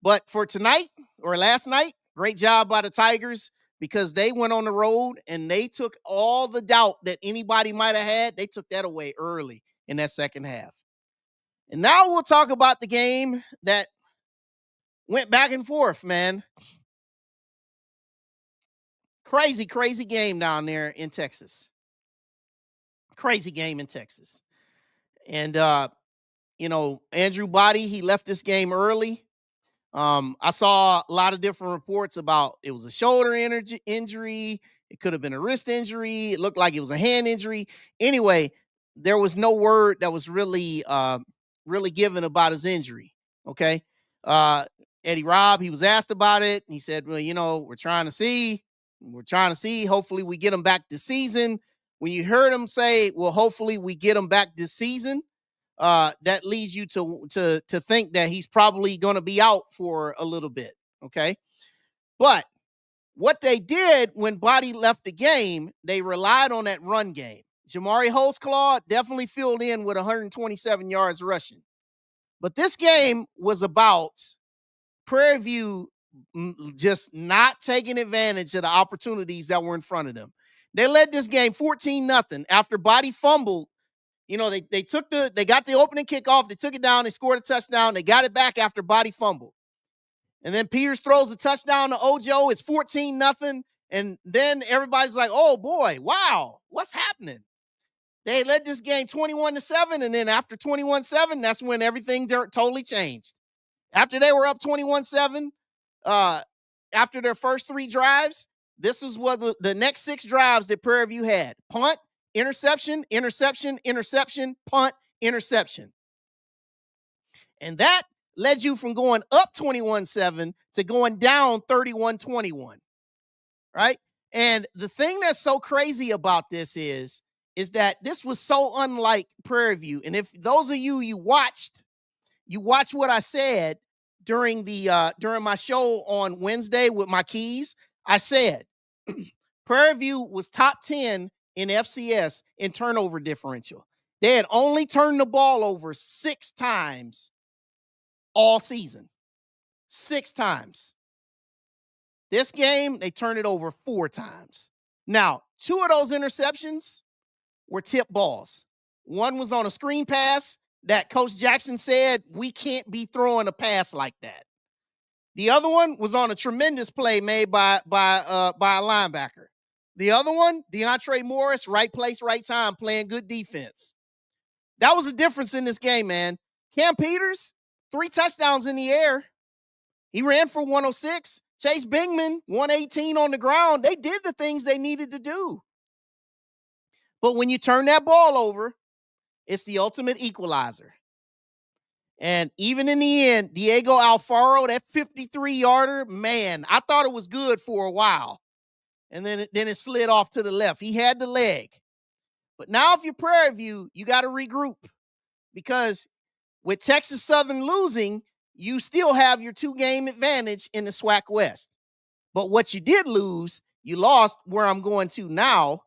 But for tonight or last night, great job by the Tigers because they went on the road and they took all the doubt that anybody might have had. They took that away early in that second half. And now we'll talk about the game that went back and forth, man. Crazy, crazy game down there in Texas. Crazy game in Texas. And, Andrew Body, he left this game early. I saw a lot of different reports about it was a shoulder injury. It could have been a wrist injury. It looked like it was a hand injury. Anyway, there was no word that was really given about his injury. Okay. Eddie Robb, he was asked about it. He said, well, we're trying to see. Hopefully we get him back this season. When you heard him say, well, hopefully we get him back this season, that leads you to think that he's probably going to be out for a little bit. Okay. But what they did when Body left the game, they relied on that run game. Jamari Holtzclaw definitely filled in with 127 yards rushing. But this game was about Prairie View just not taking advantage of the opportunities that were in front of them. They led this game 14-0 after Body fumbled. They got the opening kickoff. They took it down. They scored a touchdown. They got it back after Body fumbled. And then Peters throws a touchdown to Ojo. It's 14-0. And then everybody's like, oh boy, wow, what's happening? They led this game 21-7. And then after 21-7, that's when everything totally changed. After they were up 21-7, after their first 3 drives, this was what the next 6 drives that Prairie View had. Punt, interception, interception, interception, punt, interception. And that led you from going up 21-7 to going down 31-21, right? And the thing that's so crazy about this is that this was so unlike Prairie View. And if those of you watched what I said during my show on Wednesday with my keys, I said Prairie View was top 10 in FCS in turnover differential. They had only turned the ball over 6 times all season. 6 times. This game, they turned it over 4 times. Now, 2 of those interceptions were tip balls. One was on a screen pass that Coach Jackson said, we can't be throwing a pass like that. The other one was on a tremendous play made by a linebacker. The other one, DeAndre Morris, right place, right time, playing good defense. That was the difference in this game, man. Cam Peters, 3 touchdowns in the air. He ran for 106. Chase Bingman, 118 on the ground. They did the things they needed to do. But when you turn that ball over, it's the ultimate equalizer. And even in the end, Diego Alfaro, that 53-yarder, man, I thought it was good for a while. And then it slid off to the left. He had the leg. But now if you're Prairie View, you got to regroup. Because with Texas Southern losing, you still have your 2-game advantage in the SWAC West. But what you did lose, you lost. Where I'm going to now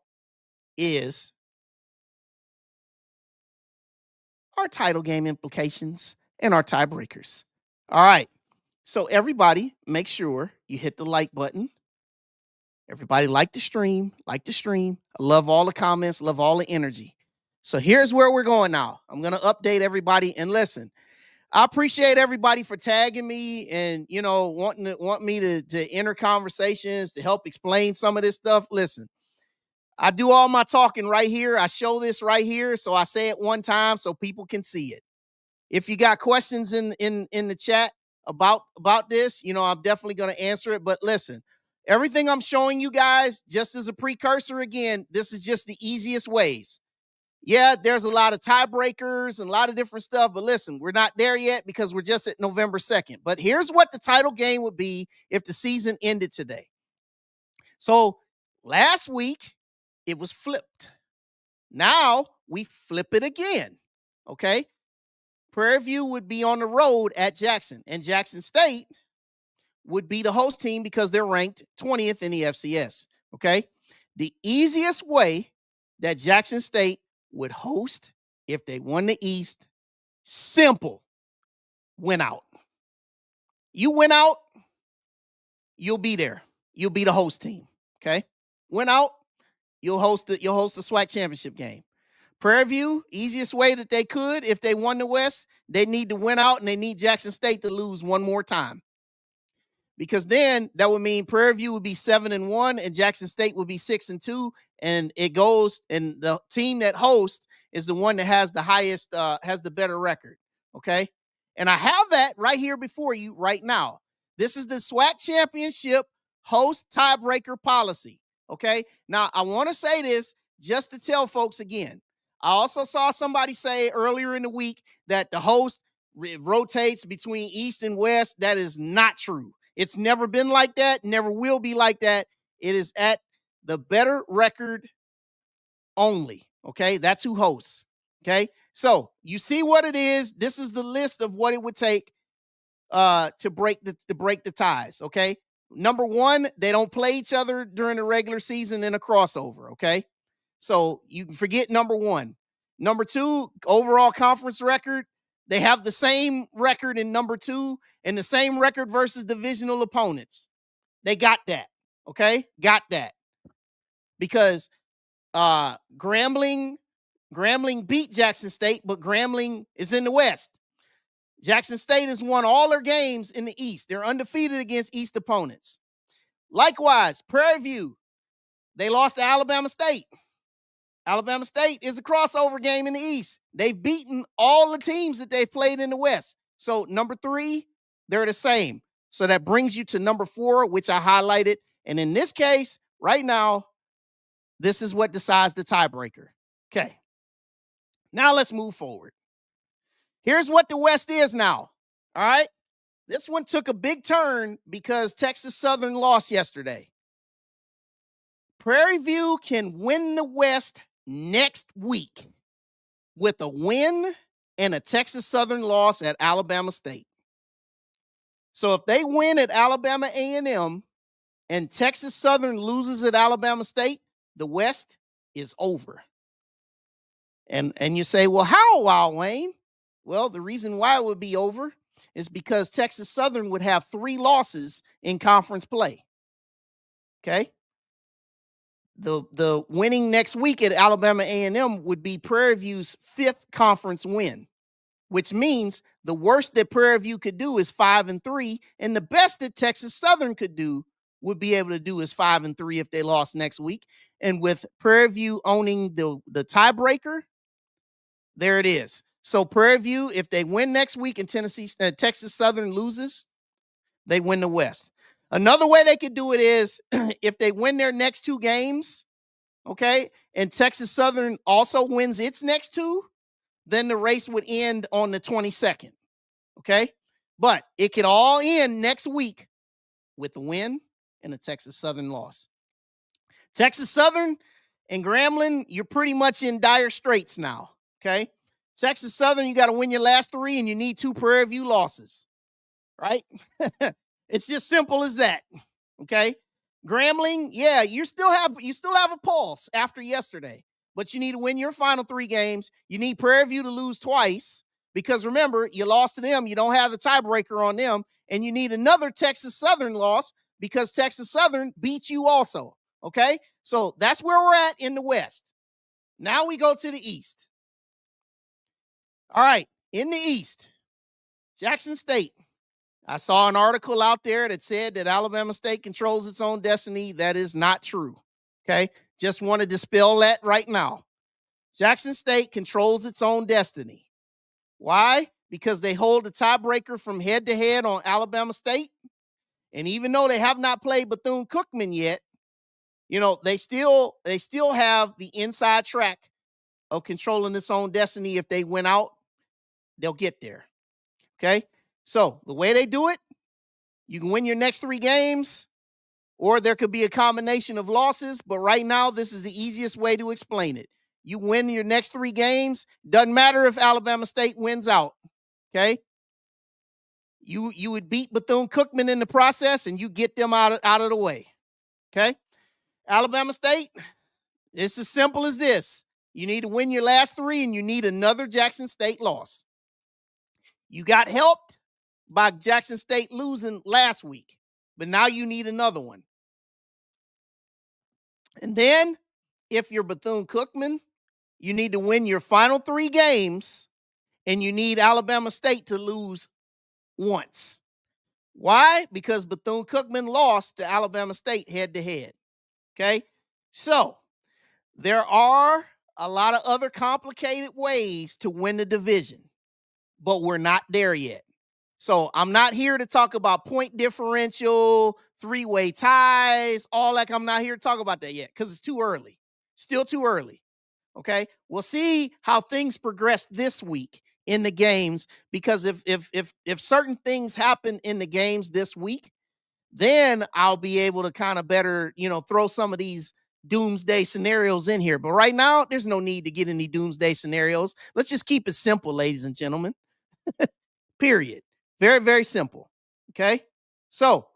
is our title game implications and our tiebreakers. All right. So everybody, make sure you hit the like button. Everybody like the stream. I love all the comments, love all the energy. So here's where we're going now. I'm going to update everybody. And listen, I appreciate everybody for tagging me and, want me to enter conversations to help explain some of this stuff. Listen, I do all my talking right here. I show this right here. So I say it one time so people can see it. If you got questions in the chat about this, I'm definitely going to answer it. But listen, everything I'm showing you guys, just as a precursor, again, this is just the easiest ways. Yeah, there's a lot of tiebreakers and a lot of different stuff, but listen, we're not there yet because we're just at November 2nd. But here's what the title game would be if the season ended today. So last week, it was flipped. Now we flip it again, okay? Prairie View would be on the road at Jackson, and Jackson State would be the host team because they're ranked 20th in the FCS, okay? The easiest way that Jackson State would host if they won the East, simple, win out. You win out, you'll be there. You'll be the host team, okay? Win out, you'll host the SWAC championship game. Prairie View, easiest way that they could, if they won the West, they need to win out and they need Jackson State to lose one more time. Because then that would mean Prairie View would be 7-1 and Jackson State would be 6-2. And it goes, and the team that hosts is the one that has the highest, has the better record. Okay. And I have that right here before you right now. This is the SWAC championship host tiebreaker policy. Okay. Now I want to say this just to tell folks again. I also saw somebody say earlier in the week that the host rotates between East and West. That is not true. It's never been like that, never will be like that. It is at the better record only, okay? That's who hosts, okay? So you see what it is. This is the list of what it would take to break the ties, okay? Number one, they don't play each other during the regular season in a crossover, okay? So you can forget number one. Number two, overall conference record. They have the same record in number two and the same record versus divisional opponents. They got that. Okay. Got that. Because Grambling beat Jackson State, but Grambling is in the West. Jackson State has won all their games in the East. They're undefeated against East opponents. Likewise, Prairie View, they lost to Alabama State. Alabama State is a crossover game in the East. They've beaten all the teams that they've played in the West. So number three, they're the same. So that brings you to number four, which I highlighted. And in this case, right now, this is what decides the tiebreaker. Okay. Now let's move forward. Here's what the West is now. All right. This one took a big turn because Texas Southern lost yesterday. Prairie View can win the West next week with a win and a Texas Southern loss at Alabama State. So if they win at Alabama A&M and Texas Southern loses at Alabama State, the West is over. And you say, well, how, Wild Wayne? Well, the reason why it would be over is because Texas Southern would have 3 losses in conference play. Okay? The winning next week at Alabama A&M would be Prairie View's 5th conference win, which means the worst that Prairie View could do is 5-3, and the best that Texas Southern could do would be able to do is 5-3 if they lost next week. And with Prairie View owning the tiebreaker, there it is. So Prairie View, if they win next week and Texas Southern loses, they win the West. Another way they could do it is if they win their next 2 games, okay, and Texas Southern also wins its next 2, then the race would end on the 22nd, okay? But it could all end next week with a win and a Texas Southern loss. Texas Southern and Grambling, you're pretty much in dire straits now, okay? Texas Southern, you got to win your last 3 and you need 2 Prairie View losses, right? It's just simple as that. Okay. Grambling, yeah, you still have a pulse after yesterday, but you need to win your final 3 games. You need Prairie View to lose twice because remember, you lost to them. You don't have the tiebreaker on them, and you need another Texas Southern loss because Texas Southern beat you also. Okay. So that's where we're at in the West. Now we go to the East. All right. In the East, Jackson State. I saw an article out there that said that Alabama State controls its own destiny. That is not true. Okay. Just want to dispel that right now. Jackson State controls its own destiny. Why? Because they hold the tiebreaker from head to head on Alabama State. And even though they have not played Bethune-Cookman yet, they still have the inside track of controlling its own destiny. If they win out, they'll get there. Okay. So the way they do it, you can win your next 3 games, or there could be a combination of losses. But right now, this is the easiest way to explain it. You win your next 3 games. Doesn't matter if Alabama State wins out. Okay. You would beat Bethune-Cookman in the process, and you get them out of the way. Okay. Alabama State, it's as simple as this. You need to win your last 3, and you need another Jackson State loss. You got helped by Jackson State losing last week, but now you need another one. And then, if you're Bethune-Cookman, you need to win your final 3 games, and you need Alabama State to lose once. Why? Because Bethune-Cookman lost to Alabama State head-to-head. Okay? So, there are a lot of other complicated ways to win the division, but we're not there yet. So, I'm not here to talk about point differential, 3-way ties, all that. I'm not here to talk about that yet because it's too early. Still too early. Okay? We'll see how things progress this week in the games, because if certain things happen in the games this week, then I'll be able to kind of better, throw some of these doomsday scenarios in here. But right now, there's no need to get any doomsday scenarios. Let's just keep it simple, ladies and gentlemen. Period. Very, very simple. Okay? So,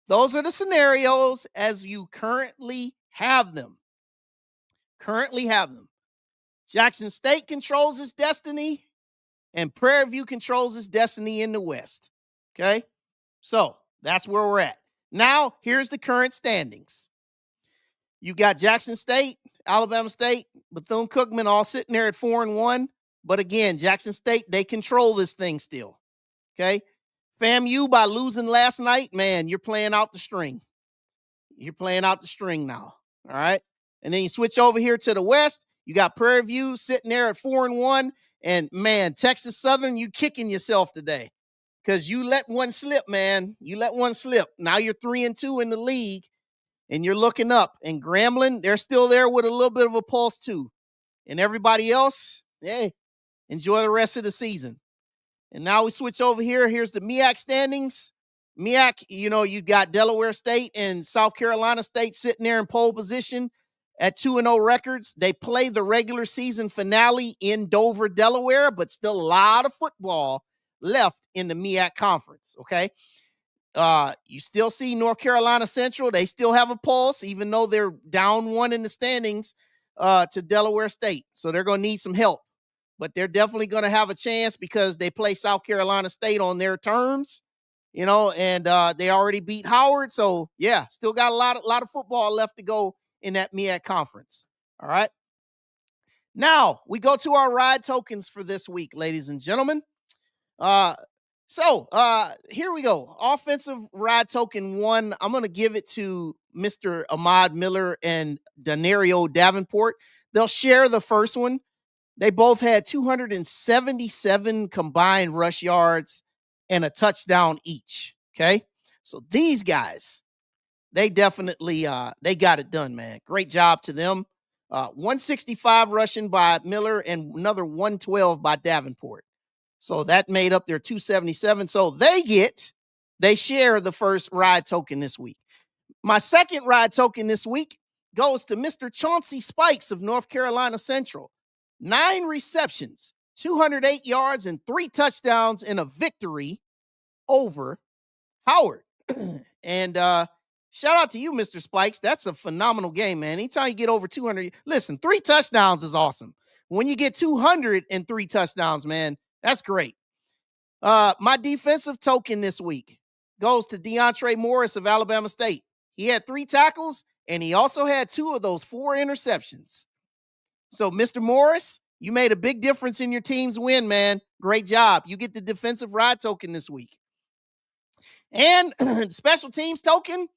those are the scenarios as you currently have them. Jackson State controls its destiny, and Prairie View controls its destiny in the West. Okay? So, that's where we're at. Now, here's the current standings. You got Jackson State, Alabama State, Bethune-Cookman all sitting there at 4-1. But again, Jackson State, they control this thing still. Okay? FAMU, by losing last night, man, you're playing out the string. You're playing out the string now. All right? And then you switch over here to the West. You got Prairie View sitting there at 4-1. And, man, Texas Southern, you kicking yourself today because you let one slip, man. You let one slip. Now you're 3-2 in the league, and you're looking up. And Grambling, they're still there with a little bit of a pulse, too. And everybody else, hey, enjoy the rest of the season. And now we switch over here. Here's the MEAC standings. MEAC, you got Delaware State and South Carolina State sitting there in pole position at 2-0 records. They play the regular season finale in Dover, Delaware, but still a lot of football left in the MEAC conference, okay? You still see North Carolina Central. They still have a pulse, even though they're down 1 in the standings to Delaware State. So they're going to need some help. But they're definitely going to have a chance because they play South Carolina State on their terms, and they already beat Howard. So, yeah, still got a lot of football left to go in that MEAC conference. All right. Now, we go to our ride tokens for this week, ladies and gentlemen. So here we go. Offensive ride token 1. I'm going to give it to Mr. Ahmad Miller and Denario Davenport. They'll share the first one. They both had 277 combined rush yards and a touchdown each. Okay. So these guys, they definitely, they got it done, man. Great job to them. 165 rushing by Miller and another 112 by Davenport. So that made up their 277. So they share the first ride token this week. My second ride token this week goes to Mr. Chauncey Spikes of North Carolina Central. 9 receptions, 208 yards, and 3 touchdowns in a victory over Howard. And shout out to you, Mr. Spikes. That's a phenomenal game, man. Anytime you get over 200, listen, 3 touchdowns is awesome. When you get 203 touchdowns, man, that's great. My defensive token this week goes to DeAndre Morris of Alabama State. He had 3 tackles, and he also had 2 of those 4 interceptions. So, Mr. Morris, You made a big difference in your team's win, man. Great job. You get the defensive ride token this week. And special teams token,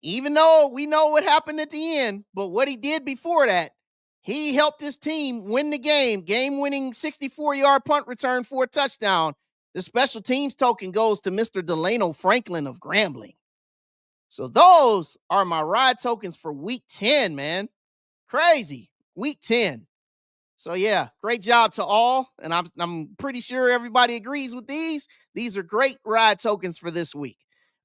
even though we know what happened at the end, but what he did before that, he helped his team win the game-winning 64-yard punt return for a touchdown. The special teams token goes to Mr. Delano Franklin of Grambling. So those are my ride tokens for week 10, man. Crazy. Week 10. So yeah, great job to all. And I'm pretty sure everybody agrees with these. These are great ride tokens for this week.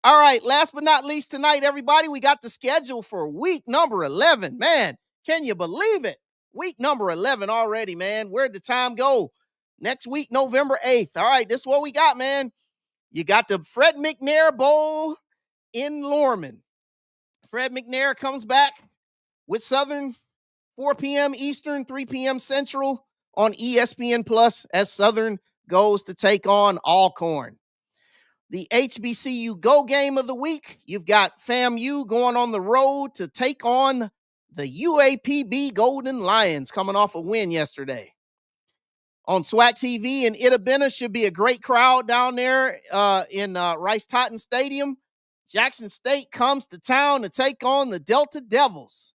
All right, last but not least tonight, everybody, we got the schedule for week number 11. Man, can you believe it? Week number 11 already, man. Where'd the time go? Next week, November 8th. All right, this is what we got, man. You got the Fred McNair Bowl in Lorman. Fred McNair comes back with Southern, 4 p.m. Eastern, 3 p.m. Central on ESPN Plus as Southern goes to take on Alcorn. The HBCU Go game of the week, you've got FAMU going on the road to take on the UAPB Golden Lions coming off a win yesterday. On SWAC TV in Itabena should be a great crowd down there in Rice-Totten Stadium. Jackson State comes to town to take on the Delta Devils.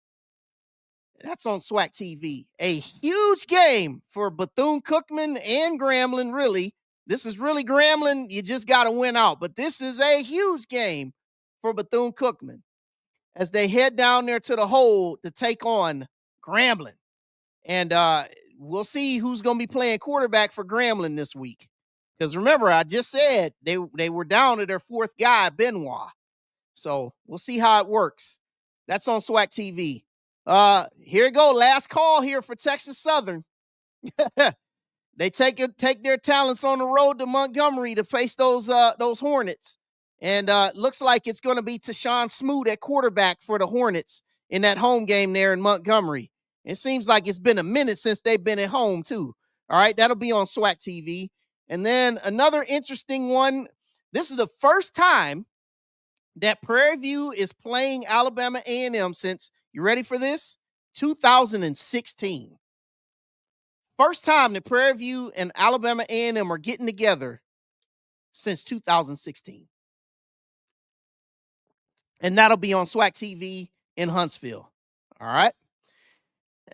That's on SWAC TV. A huge game for Bethune-Cookman and Grambling, really. This is really Grambling. You just got to win out. But this is a huge game for Bethune-Cookman as they head down there to the hole to take on Grambling. And we'll see who's going to be playing quarterback for Grambling this week. Because remember, I just said they were down to their fourth guy, Benoit. So we'll see how it works. That's on SWAC TV. Here we go. Last call here for Texas Southern. They take their talents on the road to Montgomery to face those Hornets. And looks like it's going to be Tashawn Smoot at quarterback for the Hornets in that home game there in Montgomery. It seems like it's been a minute since they've been at home, too. All right, that'll be on SWAC TV. And then another interesting one. This is the first time that Prairie View is playing Alabama A&M since, you ready for this? 2016. First time that Prairie View and Alabama A&M are getting together since 2016. And that'll be on SWAC TV in Huntsville. All right.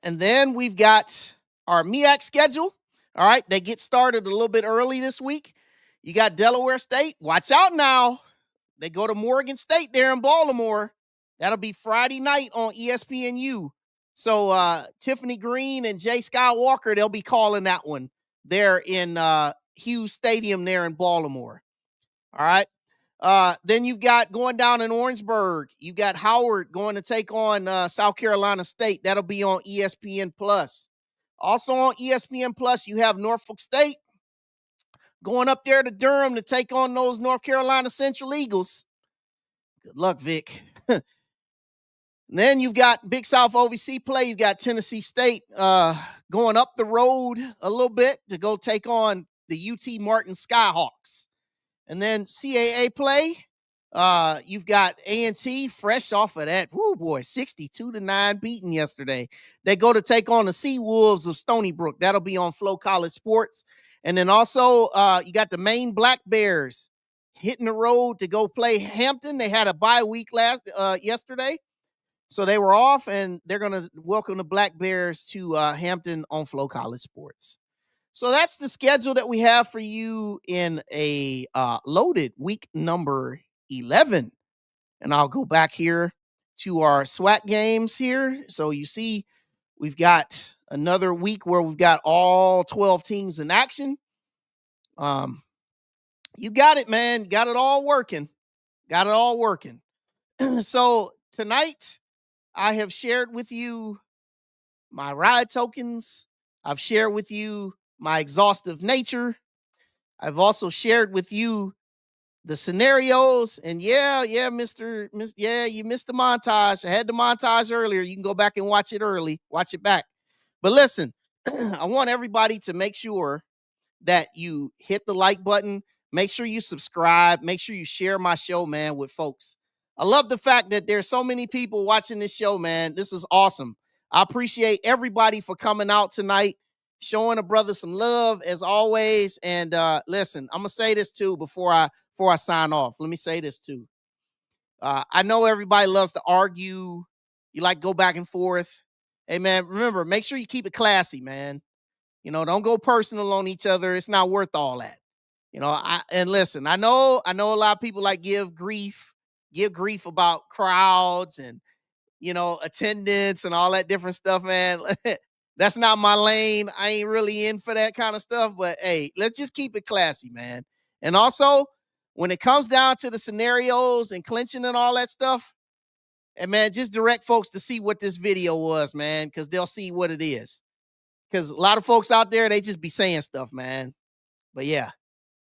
And then we've got our MEAC schedule. All right. They get started a little bit early this week. You got Delaware State. Watch out now. They go to Morgan State there in Baltimore. That'll be Friday night on ESPNU. So Tiffany Green and Jay Skywalker, they'll be calling that one there in Hughes Stadium there in Baltimore. All right. Then you've got going down in Orangeburg. You've got Howard going to take on South Carolina State. That'll be on ESPN Plus. Also on ESPN Plus, you have Norfolk State going up there to Durham to take on those North Carolina Central Eagles. Good luck, Vic. Then you've got Big South OVC play. You've got Tennessee State going up the road a little bit to go take on the UT Martin Skyhawks. And then CAA play, you've got A&T fresh off of that, 62-9 beating yesterday. They go to take on the Sea Wolves of Stony Brook. That'll be on Flow College Sports. And then also you got the Maine Black Bears hitting the road to go play Hampton. They had a bye week yesterday. So they were off, and they're going to welcome the Black Bears to Hampton on Flow College Sports. So that's the schedule that we have for you in a loaded week number 11. And I'll go back here to our SWAC games here. So you see we've got another week where we've got all 12 teams in action. You got it, man. Got it all working. So tonight, I have shared with you my ride tokens. I've shared with you my exhaustive nature. I've also shared with you the scenarios. And you missed the montage. I had the montage earlier. You can go back and watch it watch it back. But listen, I want everybody to make sure that you hit the like button. Make sure you subscribe. Make sure you share my show, man, with folks. I love the fact that there's so many people watching this show, man. This is awesome. I appreciate everybody for coming out tonight, showing a brother some love as always. And listen, I'm gonna say this too before I sign off. Let me say this too. I know everybody loves to argue. You like go back and forth. Hey man, remember, make sure you keep it classy, man. Don't go personal on each other. It's not worth all that. And listen, I know a lot of people like give grief about crowds and attendance and all that different stuff, man. That's not my lane. I ain't really in for that kind of stuff, but hey, let's just keep it classy, man. And also, when it comes down to the scenarios and clinching and all that stuff, and man, just direct folks to see what this video was, man, because they'll see what it is. Because a lot of folks out there, they just be saying stuff, man. But yeah,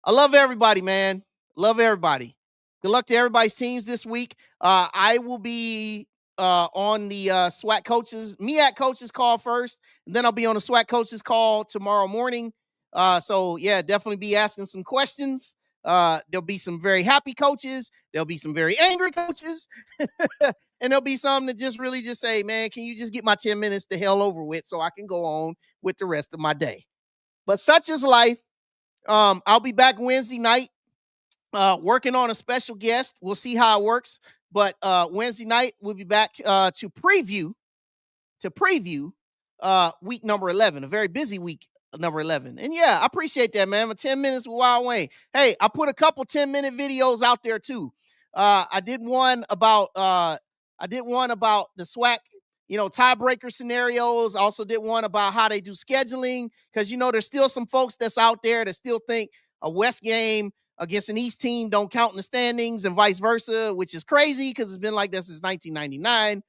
I love everybody, man. Love everybody. Good luck to everybody's teams this week. I will be on the SWAC coaches, MEAC coaches call first, and then I'll be on the SWAC coaches call tomorrow morning. So yeah, definitely be asking some questions. There'll be some very happy coaches. There'll be some very angry coaches. And there'll be some that just really just say, man, can you just get my 10 minutes the hell over with so I can go on with the rest of my day? But such is life. I'll be back Wednesday night working on a special guest. We'll see how it works. But Wednesday night, we'll be back to preview week number 11, a very busy week number 11. And yeah, I appreciate that, man. 10 minutes with Wild Wayne. Hey, I put a couple 10-minute videos out there too. I did one about the SWAC, tiebreaker scenarios. I also did one about how they do scheduling, because there's still some folks that's out there that still think a West game against an East team don't count in the standings and vice versa, which is crazy because it's been like this since 1999.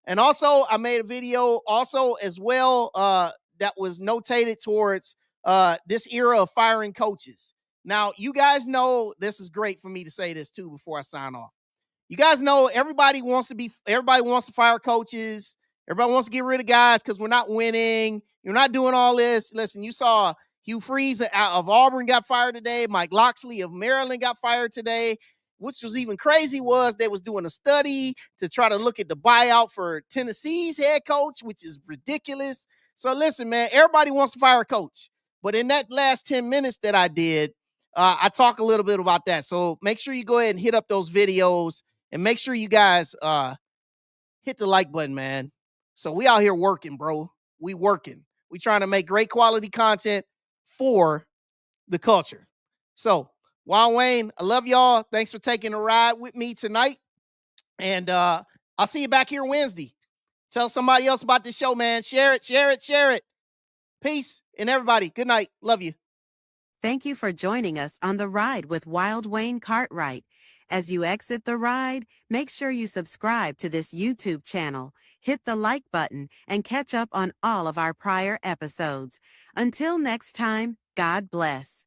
And also, I made a video also as well that was notated towards this era of firing coaches. Now, you guys know this is great for me to say this too before I sign off. You guys know everybody wants to fire coaches. Everybody wants to get rid of guys because we're not winning. You're not doing all this. Listen, you saw Hugh Freeze of Auburn got fired today. Mike Locksley of Maryland got fired today. Which was even crazy was they was doing a study to try to look at the buyout for Tennessee's head coach, which is ridiculous. So listen, man, everybody wants to fire a coach. But in that last 10 minutes that I did, I talk a little bit about that. So make sure you go ahead and hit up those videos and make sure you guys hit the like button, man. So we out here working, bro. We working. We trying to make great quality content for the culture. So Wild Wayne, I love y'all. Thanks for taking a ride with me tonight. And I'll see you back here Wednesday. Tell somebody else about this show, man. Share it, share it, share it. Peace. And everybody, good night. Love you. Thank you for joining us on the ride with Wild Wayne Cartwright. As you exit the ride, make sure you subscribe to this YouTube channel, hit the like button, and catch up on all of our prior episodes. Until next time, God bless.